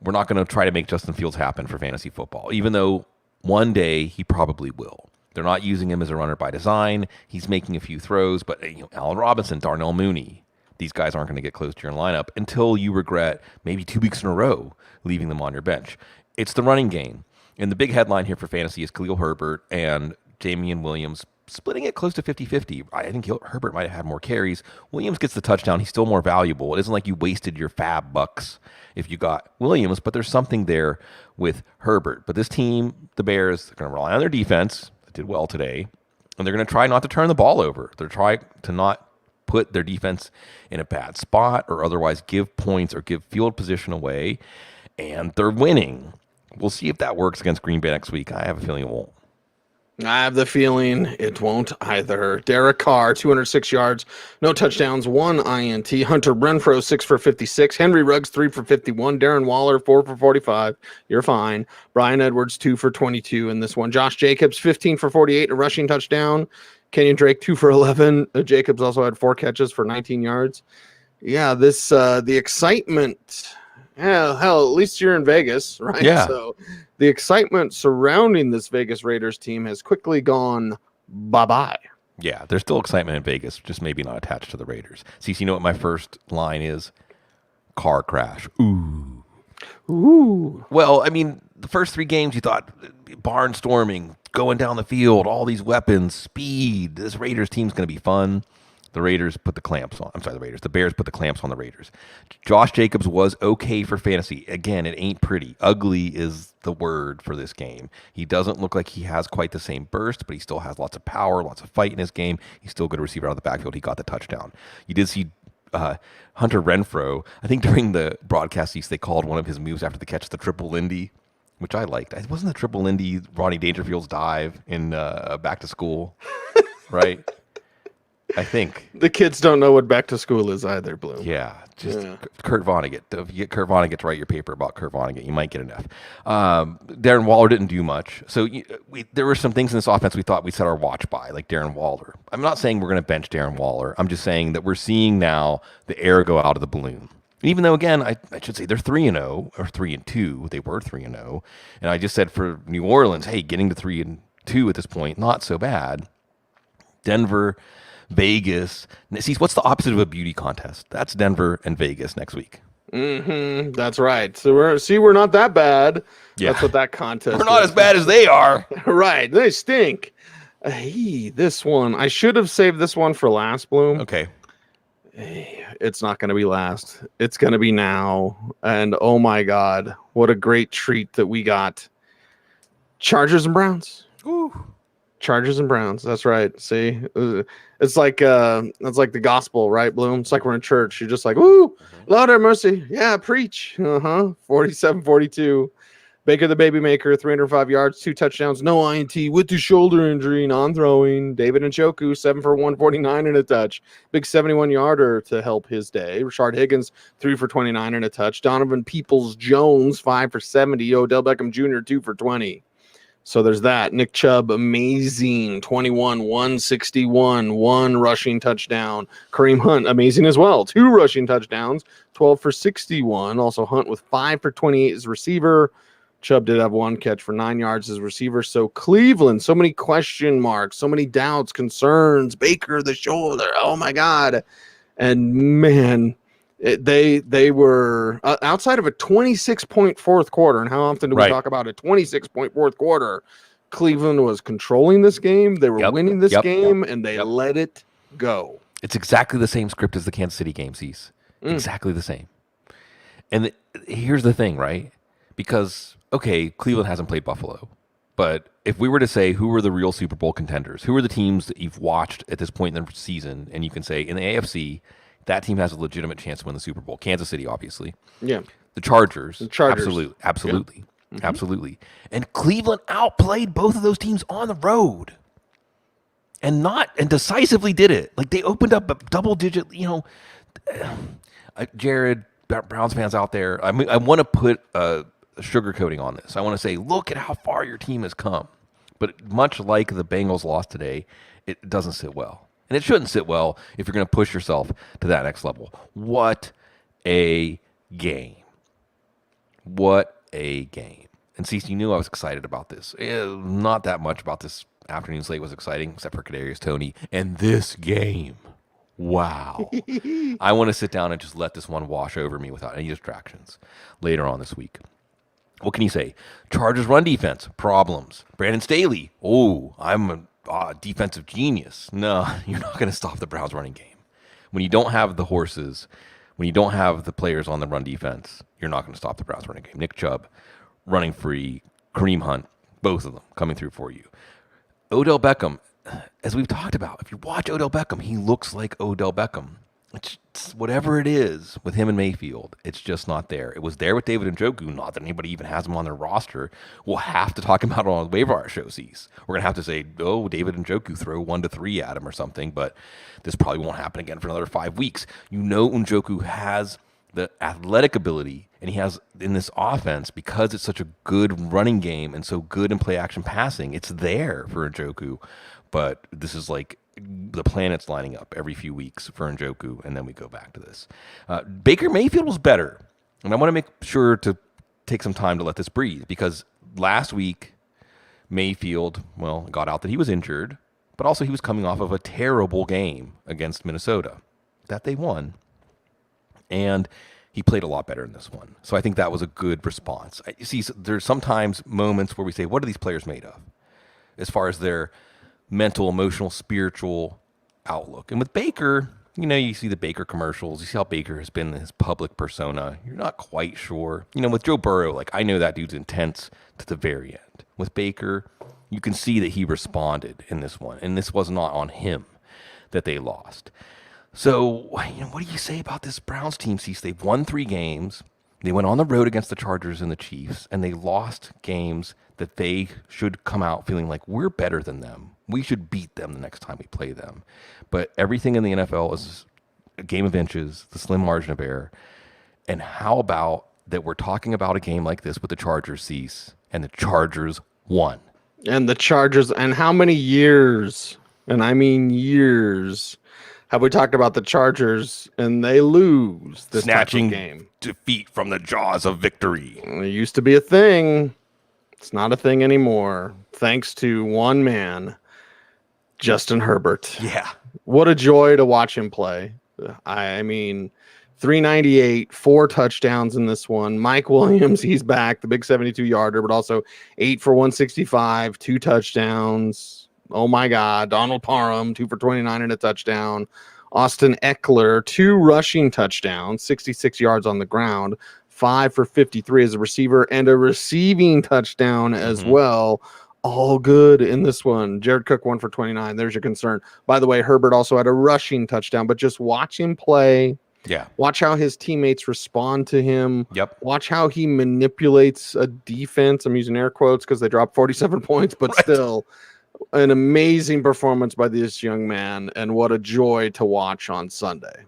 we're not going to try to make Justin Fields happen for fantasy football, even though one day he probably will. They're not using him as a runner by design. He's making a few throws, but Allen Robinson, Darnell Mooney, these guys aren't going to get close to your lineup until you regret maybe 2 weeks in a row leaving them on your bench. It's the running game. And the big headline here for fantasy is Khalil Herbert and Damian Williams splitting it close to 50-50. I think Herbert might have had more carries. Williams gets the touchdown. He's still more valuable. It isn't like you wasted your fab bucks if you got Williams, but there's something there with Herbert. But this team, the Bears, are going to rely on their defense. They did well today. And they're going to try not to turn the ball over. They're trying to not put their defense in a bad spot or otherwise give points or give field position away. And they're winning. We'll see if that works against Green Bay next week. I have a feeling it won't. I have the feeling it won't either. Derek Carr, 206 yards, no touchdowns, 1 INT. Hunter Renfrow, 6 for 56. Henry Ruggs, 3 for 51. Darren Waller, 4 for 45. You're fine. Brian Edwards, 2 for 22 in this one. Josh Jacobs, 15 for 48, a rushing touchdown. Kenyon Drake, 2 for 11. Jacobs also had 4 catches for 19 yards. Yeah, this the excitement. Yeah, hell, at least you're in Vegas, right? Yeah. So the excitement surrounding this Vegas Raiders team has quickly gone bye-bye. Yeah, there's still excitement in Vegas, just maybe not attached to the Raiders. See, you know what my first line is? Car crash. Ooh. Ooh. Well, I mean, the first 3 games you thought barnstorming, going down the field, all these weapons, speed. This Raiders team's going to be fun. The Raiders put the clamps on. I'm sorry, the Bears put the clamps on the Raiders. Josh Jacobs was okay for fantasy. Again, it ain't pretty. Ugly is the word for this game. He doesn't look like he has quite the same burst, but he still has lots of power, lots of fight in his game. He's still a good receiver out of the backfield. He got the touchdown. You did see Hunter Renfrow. I think during the broadcast, they called one of his moves after the catch the triple Lindy, which I liked. It wasn't the triple Lindy Ronnie Dangerfield's dive in Back to School, right? I think the kids don't know what back to school is either, Blue. Yeah, Kurt Vonnegut. If you get Kurt Vonnegut to write your paper about Kurt Vonnegut, you might get enough. Darren Waller didn't do much. So there were some things in this offense we thought we'd set our watch by, like Darren Waller. I'm not saying we're going to bench Darren Waller. I'm just saying that we're seeing now the air go out of the balloon. Even though, again, I should say they're 3-0 or 3-2. They were 3-0. And I just said for New Orleans, hey, getting to 3-2 at this point, not so bad. Denver, Vegas. See, what's the opposite of a beauty contest? That's Denver and Vegas next week. Mm-hmm. That's right. So we're not that bad. Yeah. That's what that contest We're not as bad as they are. Right. They stink. This one. I should have saved this one for last, Bloom. Okay. It's not going to be last. It's going to be now. And oh my God, what a great treat that we got. Chargers and Browns. Ooh. Chargers and Browns. That's right. See, it's like the gospel, right, Bloom? It's like we're in church. You're just like, woo, Lord have mercy. Yeah, preach. 47-42. Baker the Baby Maker, 305 yards, 2 touchdowns, no INT with the shoulder injury, non-throwing. David Njoku, 7 for 149 and a touch. Big 71-yarder to help his day. Rashard Higgins, 3 for 29 and a touch. Donovan Peoples-Jones, 5 for 70. Odell Beckham Jr., 2 for 20. So there's that. Nick Chubb, amazing, 21, 161, 1 rushing touchdown. Kareem Hunt, amazing as well, 2 rushing touchdowns, 12 for 61. Also Hunt with 5 for 28 as receiver. Chubb did have 1 catch for 9 yards as receiver. So Cleveland, so many question marks, so many doubts, concerns. Baker, the shoulder, oh my God. And man, They were outside of a 26-point fourth quarter. And how often do we talk about a 26-point fourth quarter? Cleveland was controlling this game. They were winning this game, and they let it go. It's exactly the same script as the Kansas City game, Cease. Exactly the same. And here's the thing, right? Because, okay, Cleveland hasn't played Buffalo. But if we were to say who are the real Super Bowl contenders, who are the teams that you've watched at this point in the season, and you can say in the AFC, that team has a legitimate chance to win the Super Bowl. Kansas City, obviously. Yeah. The Chargers. Absolutely. Yeah. Absolutely. And Cleveland outplayed both of those teams on the road. And decisively did it. Like, they opened up a double-digit, Jared, Browns fans out there, I mean, I want to put sugarcoating on this. I want to say, look at how far your team has come. But much like the Bengals lost today, it doesn't sit well. And it shouldn't sit well if you're going to push yourself to that next level. What a game. What a game. And Cecil, you knew I was excited about this. Not that much about this afternoon slate was exciting, except for Kadarius Toney. And this game, wow. I want to sit down and just let this one wash over me without any distractions later on this week. What can you say? Chargers run defense, problems. Brandon Staley, I'm a defensive genius. No, you're not going to stop the Browns running game. When you don't have the horses, when you don't have the players on the run defense, you're not going to stop the Browns running game. Nick Chubb running free, Kareem Hunt, both of them coming through for you. Odell Beckham, as we've talked about, if you watch Odell Beckham, he looks like Odell Beckham. It's whatever it is with him and Mayfield, it's just not there. It was there with David Njoku, not that anybody even has him on their roster. We'll have to talk about it on the waiver wire show, Cease. We're going to have to say, David Njoku, throw 1 to 3 at him or something, but this probably won't happen again for another 5 weeks. Njoku has the athletic ability, and he has in this offense, because it's such a good running game and so good in play action passing, it's there for Njoku. But this is like the planets lining up every few weeks for Njoku, and then we go back to this. Baker Mayfield was better, and I want to make sure to take some time to let this breathe, because last week Mayfield, got out that he was injured, but also he was coming off of a terrible game against Minnesota that they won, and he played a lot better in this one. So I think that was a good response. You see, there's sometimes moments where we say, what are these players made of as far as their mental, emotional, spiritual outlook? And with Baker, you see the Baker commercials. You see how Baker has been his public persona. You're not quite sure. With Joe Burrow, I know that dude's intense to the very end. With Baker, you can see that he responded in this one. And this was not on him that they lost. So, what do you say about this Browns team, Cease? They've won 3 games. They went on the road against the Chargers and the Chiefs, and they lost games that they should come out feeling like we're better than them. We should beat them the next time we play them. But everything in the NFL is a game of inches, the slim margin of error. And how about that we're talking about a game like this with the Chargers, Cease, and the Chargers won. And the Chargers, and how many years, and I mean years, have we talked about the Chargers and they lose this snatching game? Defeat from the jaws of victory. It used to be a thing. It's not a thing anymore. Thanks to one man, Justin Herbert. Yeah. What a joy to watch him play. I mean, 398, 4 touchdowns in this one. Mike Williams, he's back, the big 72-yarder, but also 8 for 165, 2 touchdowns. Oh my God. Donald Parham, 2 for 29 and a touchdown. Austin Eckler, 2 rushing touchdowns, 66 yards on the ground, 5 for 53 as a receiver, and a receiving touchdown as well. All good in this one. Jared Cook, 1 for 29. There's your concern. By the way, Herbert also had a rushing touchdown, but just watch him play. Yeah. Watch how his teammates respond to him. Yep. Watch how he manipulates a defense. I'm using air quotes because they dropped 47 points, but still an amazing performance by this young man, and what a joy to watch on Sunday.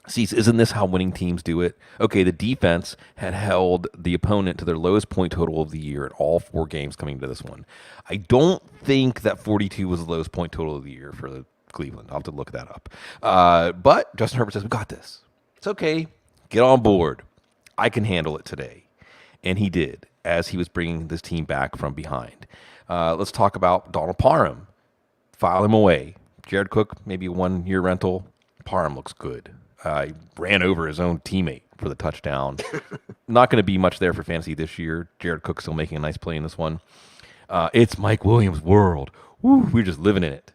See, isn't this how winning teams do it? Okay, the defense had held the opponent to their lowest point total of the year at all 4 games coming into this one. I don't think that 42 was the lowest point total of the year for Cleveland. I'll have to look that up. But Justin Herbert says, we got this. It's okay. Get on board. I can handle it today. And he did, as he was bringing this team back from behind. Let's talk about Donald Parham. File him away. Jared Cook, maybe a 1-year rental. Parham looks good. ran over his own teammate for the touchdown. Not going to be much there for fantasy this year. Jared Cook still making a nice play in this one. It's Mike Williams' world. Woo, we're just living in it.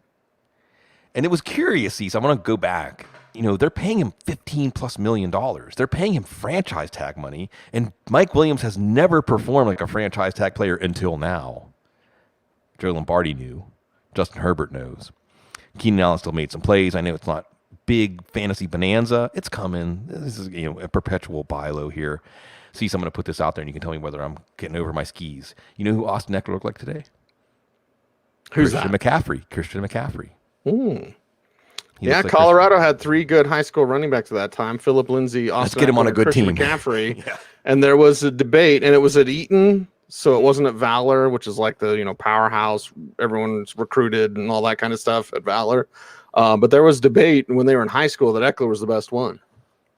And it was curious, so I'm going to go back. They're paying him $15+ million. They're paying him franchise tag money, and Mike Williams has never performed like a franchise tag player until now. Joe Lombardi knew. Justin Herbert knows. Keenan Allen still made some plays. I know it's not big fantasy bonanza. It's coming. This is a perpetual buy low here. See, so I'm going to put this out there, and you can tell me whether I'm getting over my skis. You know who Austin Eckler looked like today? Who's Christian McCaffrey. Christian McCaffrey. Yeah, like Colorado had 3 good high school running backs at that time. Philip Lindsay, Austin Let's get him on a good Christian team. McCaffrey. Yeah. And there was a debate, and it was at Eaton, so it wasn't at Valor, which is like the powerhouse. Everyone's recruited and all that kind of stuff at Valor. But there was debate when they were in high school that Eckler was the best one.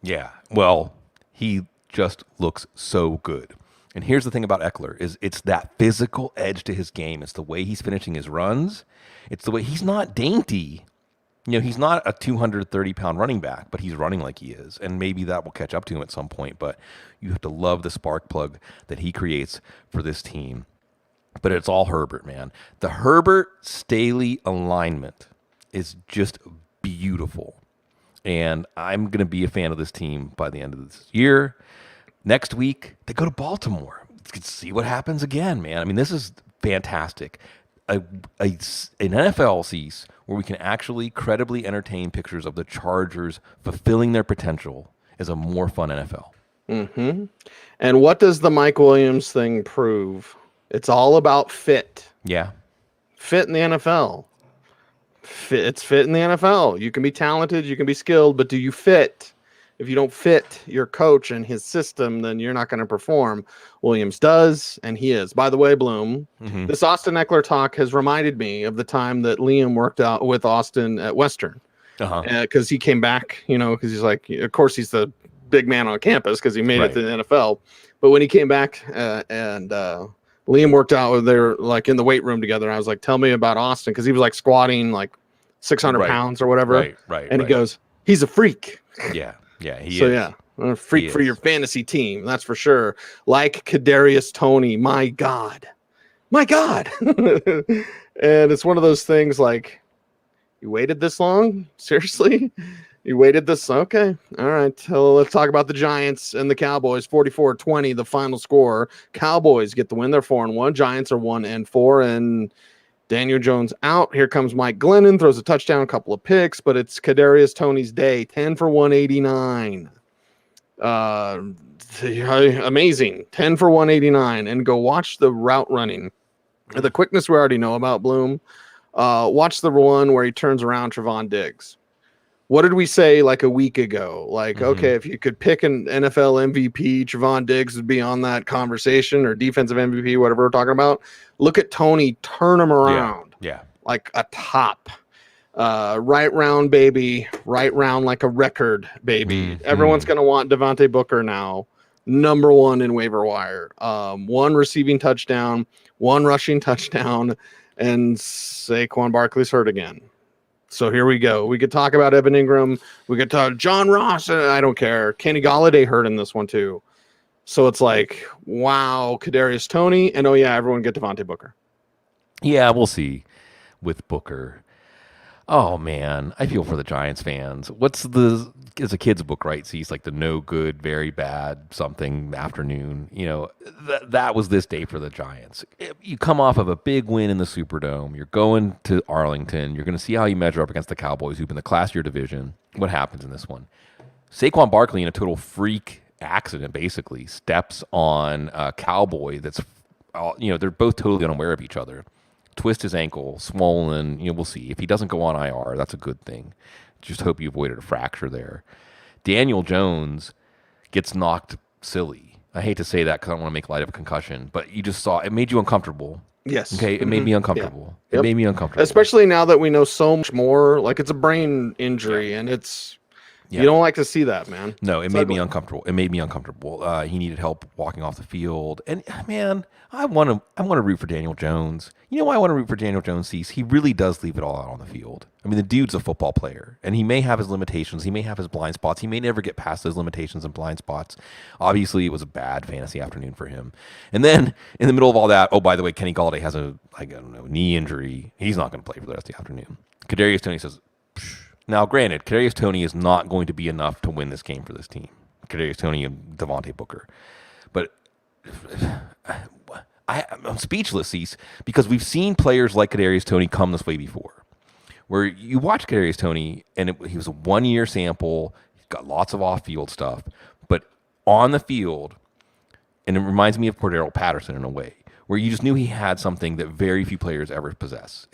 Yeah, well, he just looks so good. And here's the thing about Eckler is it's that physical edge to his game. It's the way he's finishing his runs. It's the way he's not dainty. He's not a 230-pound running back, but he's running like he is. And maybe that will catch up to him at some point. But you have to love the spark plug that he creates for this team. But it's all Herbert, man. The Herbert-Staley alignment is just beautiful. And I'm going to be a fan of this team by the end of this year. Next week, they go to Baltimore. Let's see what happens again, man. I mean, this is fantastic. An NFL sees where we can actually credibly entertain pictures of the Chargers fulfilling their potential is a more fun NFL. Mm-hmm. And what does the Mike Williams thing prove? It's all about fit. Yeah. Fit in the NFL. It's fit in the NFL. You can be talented, you can be skilled, but do you fit? If you don't fit your coach and his system, then you're not going to perform. Williams does, and he is. By the way, Bloom, this Austin Eckler talk has reminded me of the time that Liam worked out with Austin at Western. Because he came back, because he's like, of course, he's the big man on campus because he made it to the NFL. But when he came back and Liam worked out, they were like in the weight room together. I was like, tell me about Austin, because he was like squatting like 600 pounds or whatever. And he goes, he's a freak. Yeah, he is. Yeah, a freak for your fantasy team, that's for sure. Like Kadarius Toney, my God. And it's one of those things like, you waited this long? Seriously? You waited this? Okay. All right. Let's talk about the Giants and the Cowboys. 44-20, the final score. Cowboys get the win. They're 4-1. Giants are 1-4. And Daniel Jones out. Here comes Mike Glennon. Throws a touchdown, a couple of picks, but it's Kadarius Toney's day. 10 for 189. Amazing. 10 for 189. And go watch the route running. The quickness we already know about, Bloom. Watch the one where he turns around Trevon Diggs. What did we say like a week ago? Like, okay, if you could pick an NFL MVP, Trevon Diggs would be on that conversation, or defensive MVP, whatever we're talking about. Look at Toney, turn him around. Yeah. Like a top. Right round, baby. Right round like a record, baby. Everyone's going to want Devontae Booker now. Number 1 in waiver wire. 1 receiving touchdown, 1 rushing touchdown, and Saquon Barkley's hurt again. So here we go. We could talk about Evan Ingram. We could talk John Ross. I don't care. Kenny Golladay hurt in this one too. So it's like, wow, Kadarius Toney. And everyone get Devontae Booker. Yeah, we'll see with Booker. Oh, man, I feel for the Giants fans. It's a kid's book, right? See, it's like the no good, very bad something afternoon. That was this day for the Giants. You come off of a big win in the Superdome. You're going to Arlington. You're going to see how you measure up against the Cowboys, who've been the class of your division. What happens in this one? Saquon Barkley, in a total freak accident, basically, steps on a Cowboy that's, they're both totally unaware of each other. Twist his ankle, swollen. We'll see. If he doesn't go on IR, that's a good thing. Just hope you avoided a fracture there. Daniel Jones gets knocked silly. I hate to say that because I don't want to make light of a concussion, but you just saw it made you uncomfortable. Yes. Okay. It made me uncomfortable. Yeah. It made me uncomfortable. Especially now that we know so much more. Like, it's a brain injury, and it's You don't like to see that, man. No, it made me uncomfortable. It made me uncomfortable. He needed help walking off the field, and man, I want to root for Daniel Jones. You know why I want to root for Daniel Jones? He really does leave it all out on the field. I mean, the dude's a football player, and he may have his limitations. He may have his blind spots. He may never get past those limitations and blind spots. Obviously, it was a bad fantasy afternoon for him. And then in the middle of all that, oh, by the way, Kenny Galladay has a knee injury. He's not going to play for the rest of the afternoon. Kadarius Toney says. Psh. Now, granted, Kadarius Toney is not going to be enough to win this game for this team. Kadarius Toney and Devontae Booker. But I'm speechless, Cease, because we've seen players like Kadarius Toney come this way before, where you watch Kadarius Toney, and he was a one-year sample. He's got lots of off-field stuff. But on the field, and it reminds me of Cordero Patterson in a way, where you just knew he had something that very few players ever possess.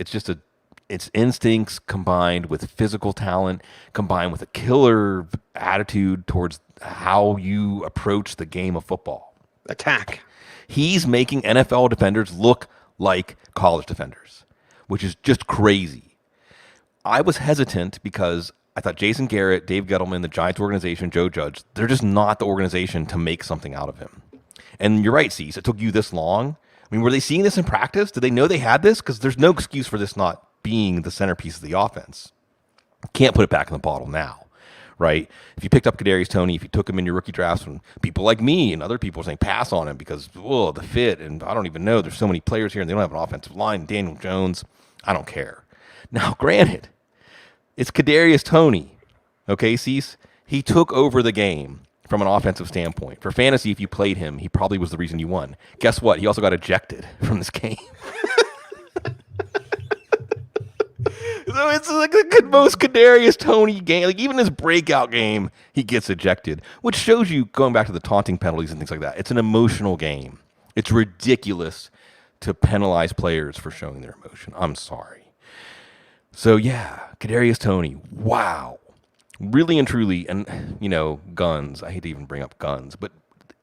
It's instincts combined with physical talent, combined with a killer attitude towards how you approach the game of football. Attack. He's making NFL defenders look like college defenders, which is just crazy. I was hesitant because I thought Jason Garrett, Dave Gettleman, the Giants organization, Joe Judge, they're just not the organization to make something out of him. And you're right, Cease, it took you this long. I mean, were they seeing this in practice? Did they know they had this? Because there's no excuse for this not being the centerpiece of the offense. Can't put it back in the bottle now, right? If you picked up Kadarius Toney, if you took him in your rookie drafts, and people like me and other people are saying pass on him because, the fit, and I don't even know. There's so many players here, and they don't have an offensive line. Daniel Jones, I don't care. Now, granted, it's Kadarius Toney, okay, Cease? He took over the game from an offensive standpoint. For fantasy, if you played him, he probably was the reason you won. Guess what? He also got ejected from this game. So it's like the most Kadarius Toney game. Like even his breakout game, he gets ejected, which shows you, going back to the taunting penalties and things like that, it's an emotional game. It's ridiculous to penalize players for showing their emotion. I'm sorry. So yeah, Kadarius Toney, wow. Really and truly, and guns. I hate to even bring up guns, but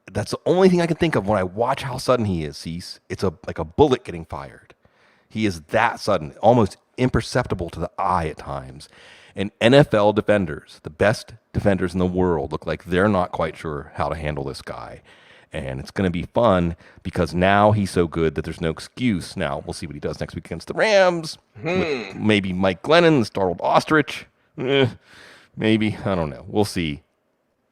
that's the only thing I can think of when I watch how sudden he is, Cease. It's like a bullet getting fired. He is that sudden, almost imperceptible to the eye at times. And NFL defenders, the best defenders in the world, look like they're not quite sure how to handle this guy. And it's going to be fun because now he's so good that there's no excuse. Now, we'll see what he does next week against the Rams. Maybe Mike Glennon, the startled ostrich. Maybe. I don't know. We'll see.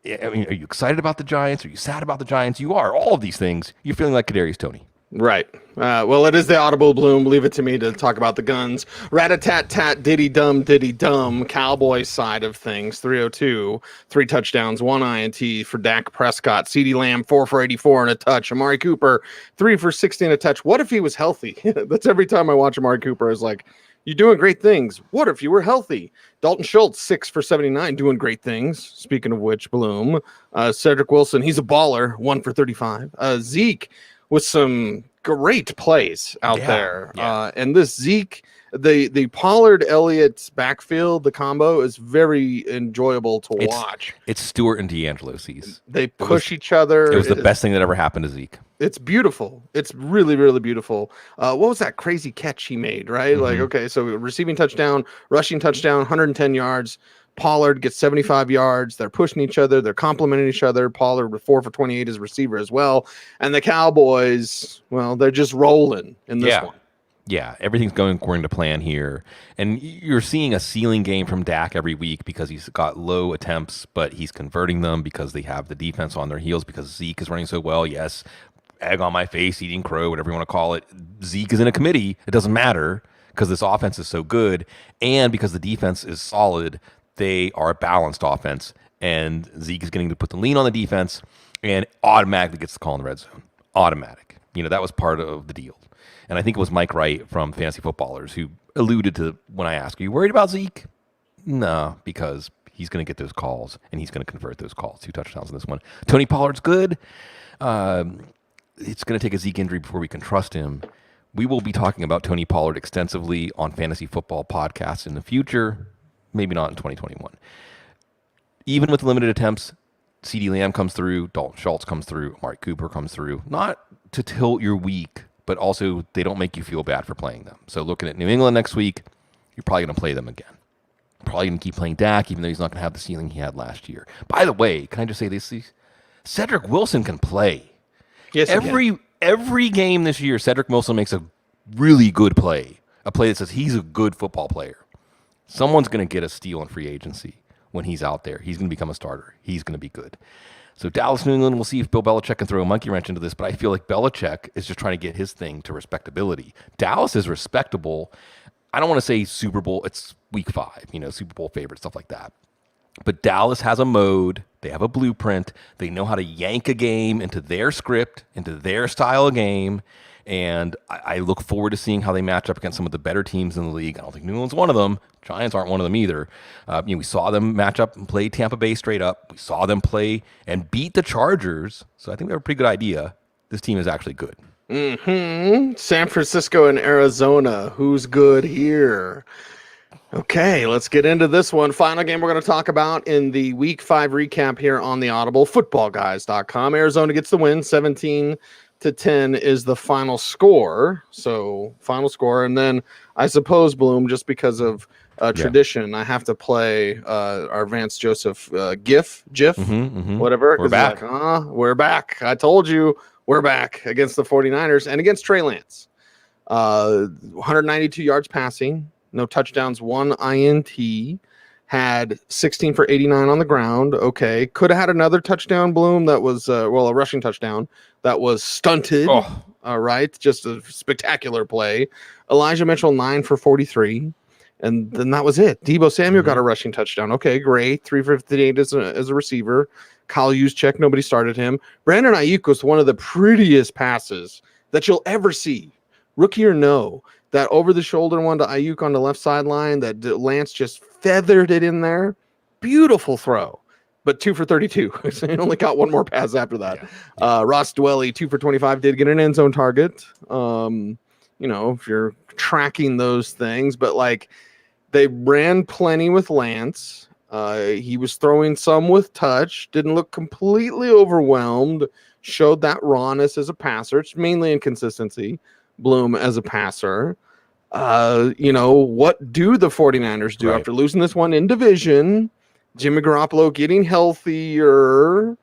I mean, are you excited about the Giants? Are you sad about the Giants? You are. All of these things. You're feeling like Kadarius Toney. Right. Well, it is the Audible Bloom. Leave it to me to talk about the guns. Rat-a-tat-tat, diddy-dum, Cowboys side of things. 302, 3 touchdowns, 1 INT for Dak Prescott. CeeDee Lamb, 4 for 84 and a touch. Amari Cooper, 3 for 60 and a touch. What if he was healthy? That's every time I watch Amari Cooper, I was like, you're doing great things. What if you were healthy? Dalton Schultz, 6 for 79, doing great things. Speaking of which, Bloom. Cedric Wilson, he's a baller, 1 for 35. Zeke, with some great plays out there. Yeah. And this Zeke, the Pollard Elliott backfield, the combo is very enjoyable to watch. It's Stewart and D'Angelo sees. They push each other. It was the best thing that ever happened to Zeke. It's beautiful. It's really, really beautiful. What was that crazy catch he made, right? Mm-hmm. Like, okay, so receiving touchdown, rushing touchdown, 110 yards. Pollard gets 75 yards. They're pushing each other. They're complimenting each other. Pollard with 4 for 28 as receiver as well. And the Cowboys, well, they're just rolling in this one. Yeah, everything's going according to plan here. And you're seeing a ceiling game from Dak every week because he's got low attempts, but he's converting them because they have the defense on their heels because Zeke is running so well. Yes, egg on my face, eating crow, whatever you want to call it. Zeke is in a committee. It doesn't matter because this offense is so good. And because the defense is solid, they are a balanced offense, and Zeke is getting to put the lean on the defense and automatically gets the call in the red zone. Automatic. That was part of the deal. And I think it was Mike Wright from Fantasy Footballers who alluded to when I asked, are you worried about Zeke? No, because he's going to get those calls, and he's going to convert those calls. 2 touchdowns in this one. Tony Pollard's good. It's going to take a Zeke injury before we can trust him. We will be talking about Tony Pollard extensively on Fantasy Football podcasts in the future. Maybe not in 2021. Even with limited attempts, CeeDee Lamb comes through, Dalton Schultz comes through, Amari Cooper comes through. Not to tilt your week, but also they don't make you feel bad for playing them. So looking at New England next week, you're probably going to play them again. probably going to keep playing Dak, even though he's not going to have the ceiling he had last year. By the way, can I just say this? Cedric Wilson can play. Yes, every game this year, Cedric Wilson makes a really good play, a play that says he's a good football player. Someone's going to get a steal in free agency when he's out there. He's going to become a starter. He's going to be good. So Dallas, New England, we'll see if Bill Belichick can throw a monkey wrench into this, but I feel like Belichick is just trying to get his thing to respectability. Dallas is respectable. I don't want to say Super Bowl. It's week 5, Super Bowl favorite, stuff like that. But Dallas has a mode. They have a blueprint. They know how to yank a game into their script, into their style of game. And I look forward to seeing how they match up against some of the better teams in the league. I don't think New England's one of them. Giants aren't one of them either. We saw them match up and play Tampa Bay straight up. We saw them play and beat the Chargers. So I think they have a pretty good idea. This team is actually good. San Francisco and Arizona. Who's good here? Okay, let's get into this one. Final game we're going to talk about in the Week 5 recap here on the Audible. Footballguys.com. Arizona gets the win. 17-10 is the final score. So, final score. And then I suppose, Bloom, just because of tradition, I have to play our Vance Joseph GIF, whatever. We're back. We're back. I told you we're back against the 49ers and against Trey Lance. 192 yards passing. No touchdowns, 1 INT, had 16 for 89 on the ground. Okay. Could have had another touchdown, Bloom, that was, a rushing touchdown that was stunted. All right. Just a spectacular play. Elijah Mitchell, 9 for 43. And then that was it. Deebo Samuel got a rushing touchdown. Okay, great. 3 for 58 as a receiver. Kyle Juszczyk, nobody started him. Brandon Ayuk was one of the prettiest passes that you'll ever see, rookie or no. That over-the-shoulder one to Ayuk on the left sideline that Lance just feathered it in there. Beautiful throw, but 2 for 32. So he only got one more pass after that. Yeah. Ross Dwelly, 2 for 25, did get an end zone target. If you're tracking those things. But, they ran plenty with Lance. He was throwing some with touch. Didn't look completely overwhelmed. Showed that rawness as a passer. It's mainly inconsistency. Bloom as a passer. What do the 49ers do after losing this one in division? Jimmy Garoppolo getting healthier.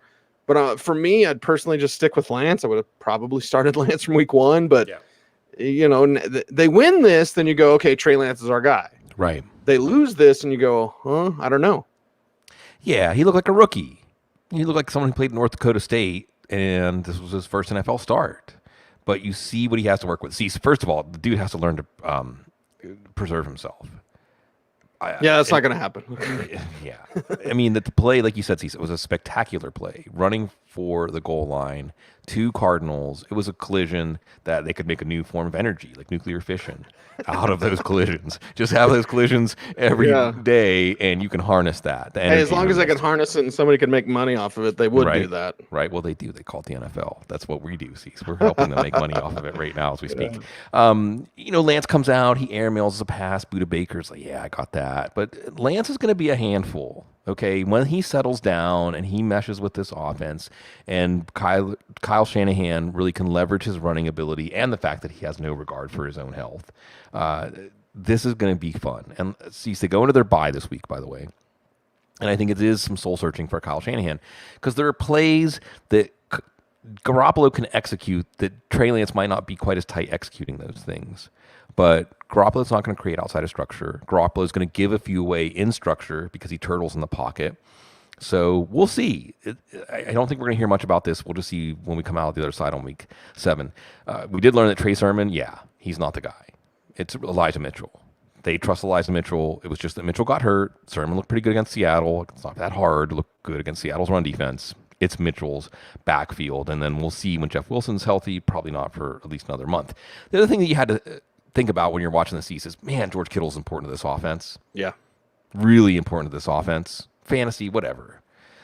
But for me, I'd personally just stick with Lance. I would have probably started Lance from week 1. But, they win this, then you go, okay, Trey Lance is our guy. Right. They lose this, and you go, I don't know. Yeah, he looked like a rookie. He looked like someone who played North Dakota State, and this was his first NFL start. But you see what he has to work with. See, first of all, the dude has to learn to preserve himself. That's not going to happen. Yeah. I mean, the play, like you said, Cecil, it was a spectacular play. Running for the goal line, 2 Cardinals. It was a collision that they could make a new form of energy, like nuclear fission, out of those collisions. Just have those collisions every day, and you can harness that. Hey, as long as they can harness it and somebody can make money off of it, they would do that. Right. Well, they do. They call it the NFL. That's what we do, Cecil. We're helping them make money off of it right now as we speak. Lance comes out. He airmails a pass. Buda Baker's like, yeah, I got that. But Lance is going to be a handful. Okay, when he settles down and he meshes with this offense, and Kyle Shanahan really can leverage his running ability and the fact that he has no regard for his own health, this is going to be fun. And see, they go into their bye this week, by the way, and I think it is some soul searching for Kyle Shanahan because there are plays that Garoppolo can execute that Trey Lance might not be quite as tight executing those things. But Garoppolo's not going to create outside of structure. Garoppolo's going to give a few away in structure because he turtles in the pocket. So we'll see. I don't think we're going to hear much about this. We'll just see when we come out the other side on week 7. We did learn that Trey Sermon, he's not the guy. It's Elijah Mitchell. They trust Elijah Mitchell. It was just that Mitchell got hurt. Sermon looked pretty good against Seattle. It's not that hard to look good against Seattle's run defense. It's Mitchell's backfield. And then we'll see when Jeff Wilson's healthy, probably not for at least another month. The other thing that you had to think about when you're watching the Seas is, man, George Kittle's important to this offense. Yeah. Really important to this offense. Fantasy, whatever.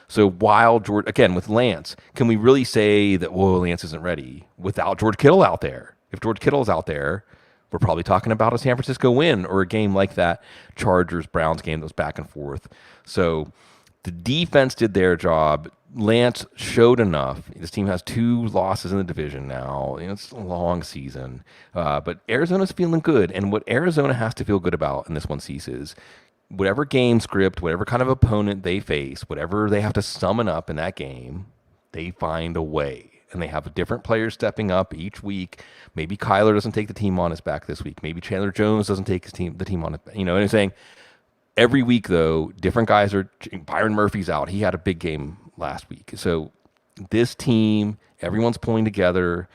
So while George, again, with Lance, can we really say that, Lance isn't ready without George Kittle out there? If George Kittle's out there, we're probably talking about a San Francisco win or a game like that Chargers-Browns game that was back and forth. So the defense did their job. Lance showed enough. This team has 2 losses in the division now. It's a long season. But Arizona's feeling good. And what Arizona has to feel good about in this one, Cease, is whatever game script, whatever kind of opponent they face, whatever they have to summon up in that game, they find a way. And they have different players stepping up each week. Maybe Kyler doesn't take the team on his back this week. Maybe Chandler Jones doesn't take the team on his back. You know what I'm saying? Every week, though, different guys are. Byron Murphy's out. He had a big game last week. So this team, everyone's pulling together.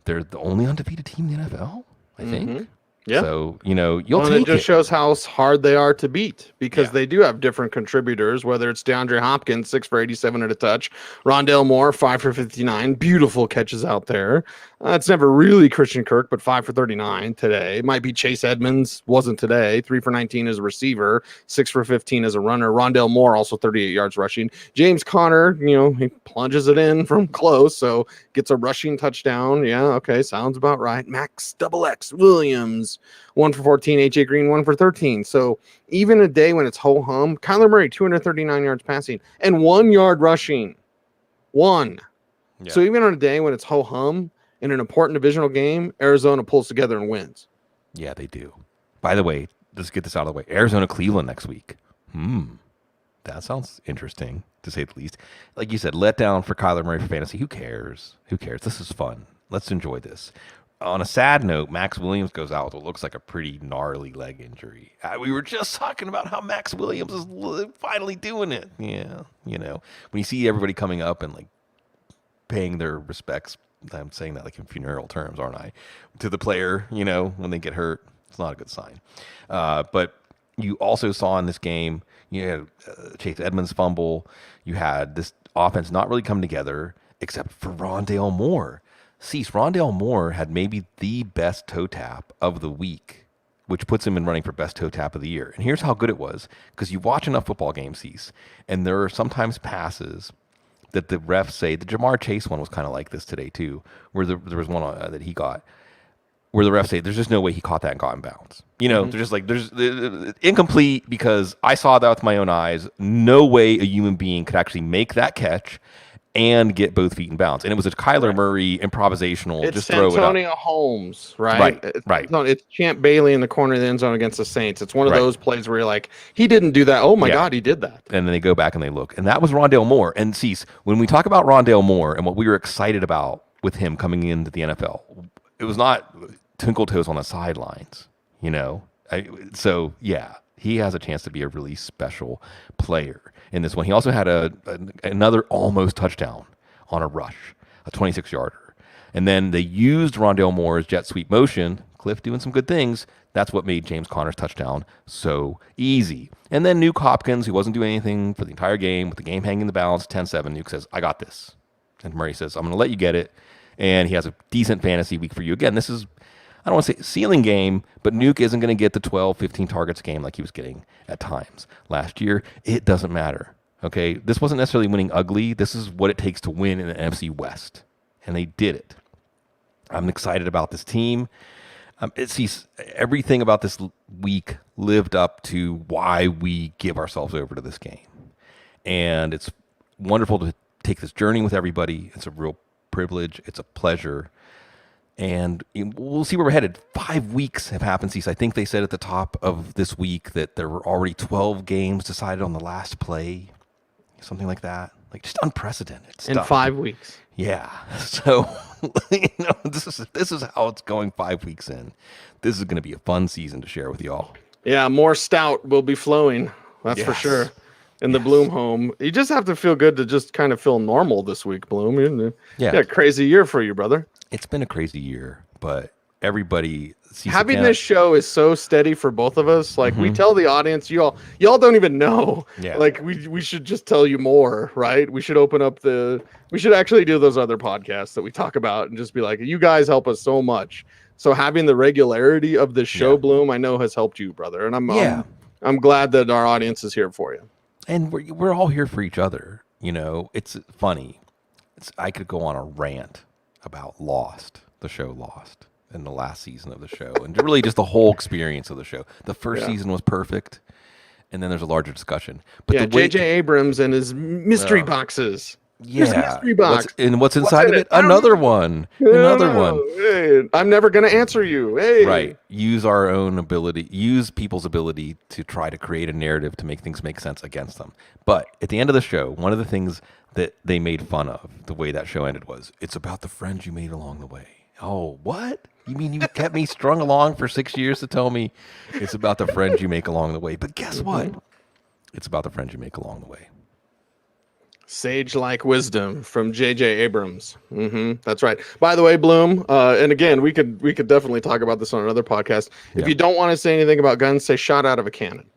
They're the only undefeated team in the NFL, I think. Yeah. So, you'll take it. Just shows how hard they are to beat because they do have different contributors, whether it's DeAndre Hopkins, 6 for 87 at a touch, Rondale Moore, 5 for 59, beautiful catches out there. It's never really Christian Kirk, but 5 for 39 today. It might be Chase Edmonds, wasn't today, 3 for 19 as a receiver, 6 for 15 as a runner. Rondale Moore, also 38 yards rushing. James Conner, he plunges it in from close, so gets a rushing touchdown. Yeah, okay, sounds about right. Max XX Williams, 1 for 14, AJ Green, 1 for 13. So even a day when it's ho-hum, Kyler Murray, 239 yards passing and 1 yard rushing. 1. Yeah. So even on a day when it's ho-hum in an important divisional game, Arizona pulls together and wins. Yeah, they do. By the way, let's get this out of the way. Arizona-Cleveland next week. That sounds interesting, to say the least. Like you said, let down for Kyler Murray for fantasy. Who cares? This is fun. Let's enjoy this. On a sad note, Max Williams goes out with what looks like a pretty gnarly leg injury. We were just talking about how Max Williams is finally doing it. Yeah, when you see everybody coming up and like paying their respects, I'm saying that like in funeral terms, aren't I? To the player, when they get hurt, it's not a good sign. But you also saw in this game, you had Chase Edmonds fumble. You had this offense not really come together except for Rondale Moore. Rondale Moore had maybe the best toe tap of the week, which puts him in running for best toe tap of the year. And here's how good it was, because you watch enough football games, Cease, and there are sometimes passes that the refs say, the Jamar Chase one was kind of like this today too, where there was one that he got, where the refs say, there's just no way he caught that and got in bounds. They're just like, there's incomplete because I saw that with my own eyes. No way a human being could actually make that catch and get both feet in bounds. And it was a Kyler Murray improvisational, it's just throw Antonio it up. Holmes, right? Right. It's Champ Bailey in the corner of the end zone against the Saints. It's one of those plays where you're like, he didn't do that. Oh my God, he did that. And then they go back and they look. And that was Rondale Moore. And Cease, when we talk about Rondale Moore and what we were excited about with him coming into the NFL, it was not twinkle toes on the sidelines, So, he has a chance to be a really special player in this one. He also had another almost touchdown on a rush, a 26-yarder. And then they used Rondale Moore's jet sweep motion. Cliff doing some good things. That's what made James Conner's touchdown so easy. And then Nuke Hopkins, who wasn't doing anything for the entire game, with the game hanging in the balance, 10-7, Nuke says, I got this. And Murray says, I'm going to let you get it. And he has a decent fantasy week for you. Again, this is, I don't want to say ceiling game, but Nuke isn't going to get the 12, 15 targets a game like he was getting at times last year. It doesn't matter, okay? This wasn't necessarily winning ugly. This is what it takes to win in the NFC West, and they did it. I'm excited about this team. Everything about this week lived up to why we give ourselves over to this game. And it's wonderful to take this journey with everybody. It's a real privilege. It's a pleasure. And we'll see where we're headed. 5 weeks have happened since I think they said at the top of this week that there were already 12 games decided on the last play, something like that. Like just unprecedented stuff. In 5 weeks. Yeah. So this is how it's going 5 weeks in. This is going to be a fun season to share with y'all. Yeah, more stout will be flowing. That's for sure. In the Bloom home. You just have to feel good to just kind of feel normal this week, Bloom. Yeah, a crazy year for you, brother. It's been a crazy year, but everybody sees having this show is so steady for both of us. Like we tell the audience, y'all don't even know. Yeah. Like we should just tell you more, right? We should we should actually do those other podcasts that we talk about and just be like, you guys help us so much. So having the regularity of this show, Bloom, I know has helped you, brother. And I'm glad that our audience is here for you. And we're all here for each other. It's funny. I could go on a rant about the show Lost, in the last season of the show, and really just the whole experience of the show. The first season was perfect, and then there's a larger discussion. But J.J. Abrams and his mystery boxes. Here's a Yeah. mystery box. What's inside of it? Another one. Another one. Hey, I'm never going to answer you. Hey. Right. Use people's ability to try to create a narrative to make things make sense against them. But at the end of the show, one of the things that they made fun of, the way that show ended, was it's about the friends you made along the way. Oh, what? You mean you kept me strung along for 6 years to tell me it's about the friends you make along the way? But guess what? It's about the friends you make along the way. Sage-like wisdom from J.J. Abrams. That's right. By the way, Bloom, and again, we could definitely talk about this on another podcast. If you don't want to say anything about guns, say shot out of a cannon.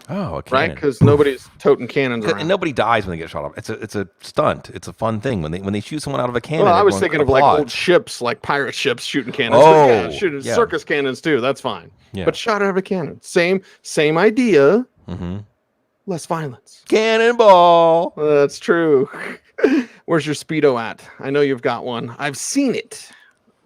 Oh, a cannon. Right? Because nobody's toting cannons around. And nobody dies when they get shot off. It's a stunt. It's a fun thing when they shoot someone out of a cannon. Well, I was thinking of like old ships, like pirate ships shooting cannons. Oh, but shooting circus cannons too. That's fine. Yeah. But shot out of a cannon, same idea. Less violence. Cannonball. That's true. Where's your Speedo at? I know you've got one. I've seen it.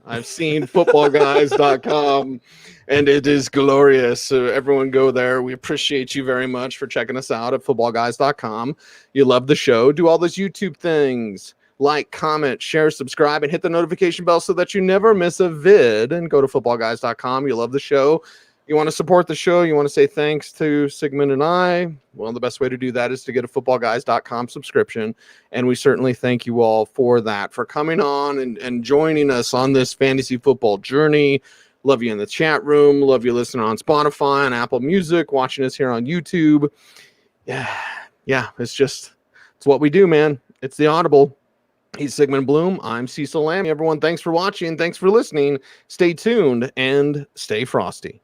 I've seen footballguys.com, and it is glorious. So everyone go there. We appreciate you very much for checking us out at footballguys.com. You love the show. Do all those YouTube things. Like, comment, share, subscribe, and hit the notification bell so that you never miss a vid. And go to footballguys.com. You love the show. You want to support the show, you want to say thanks to Sigmund and I, well, the best way to do that is to get a footballguys.com subscription. And we certainly thank you all for that, for coming on and joining us on this fantasy football journey. Love you in the chat room. Love you listening on Spotify and Apple Music, watching us here on YouTube. Yeah, it's what we do, man. It's the Audible. He's Sigmund Bloom. I'm Cecil Lammey. Everyone, thanks for watching. Thanks for listening. Stay tuned and stay frosty.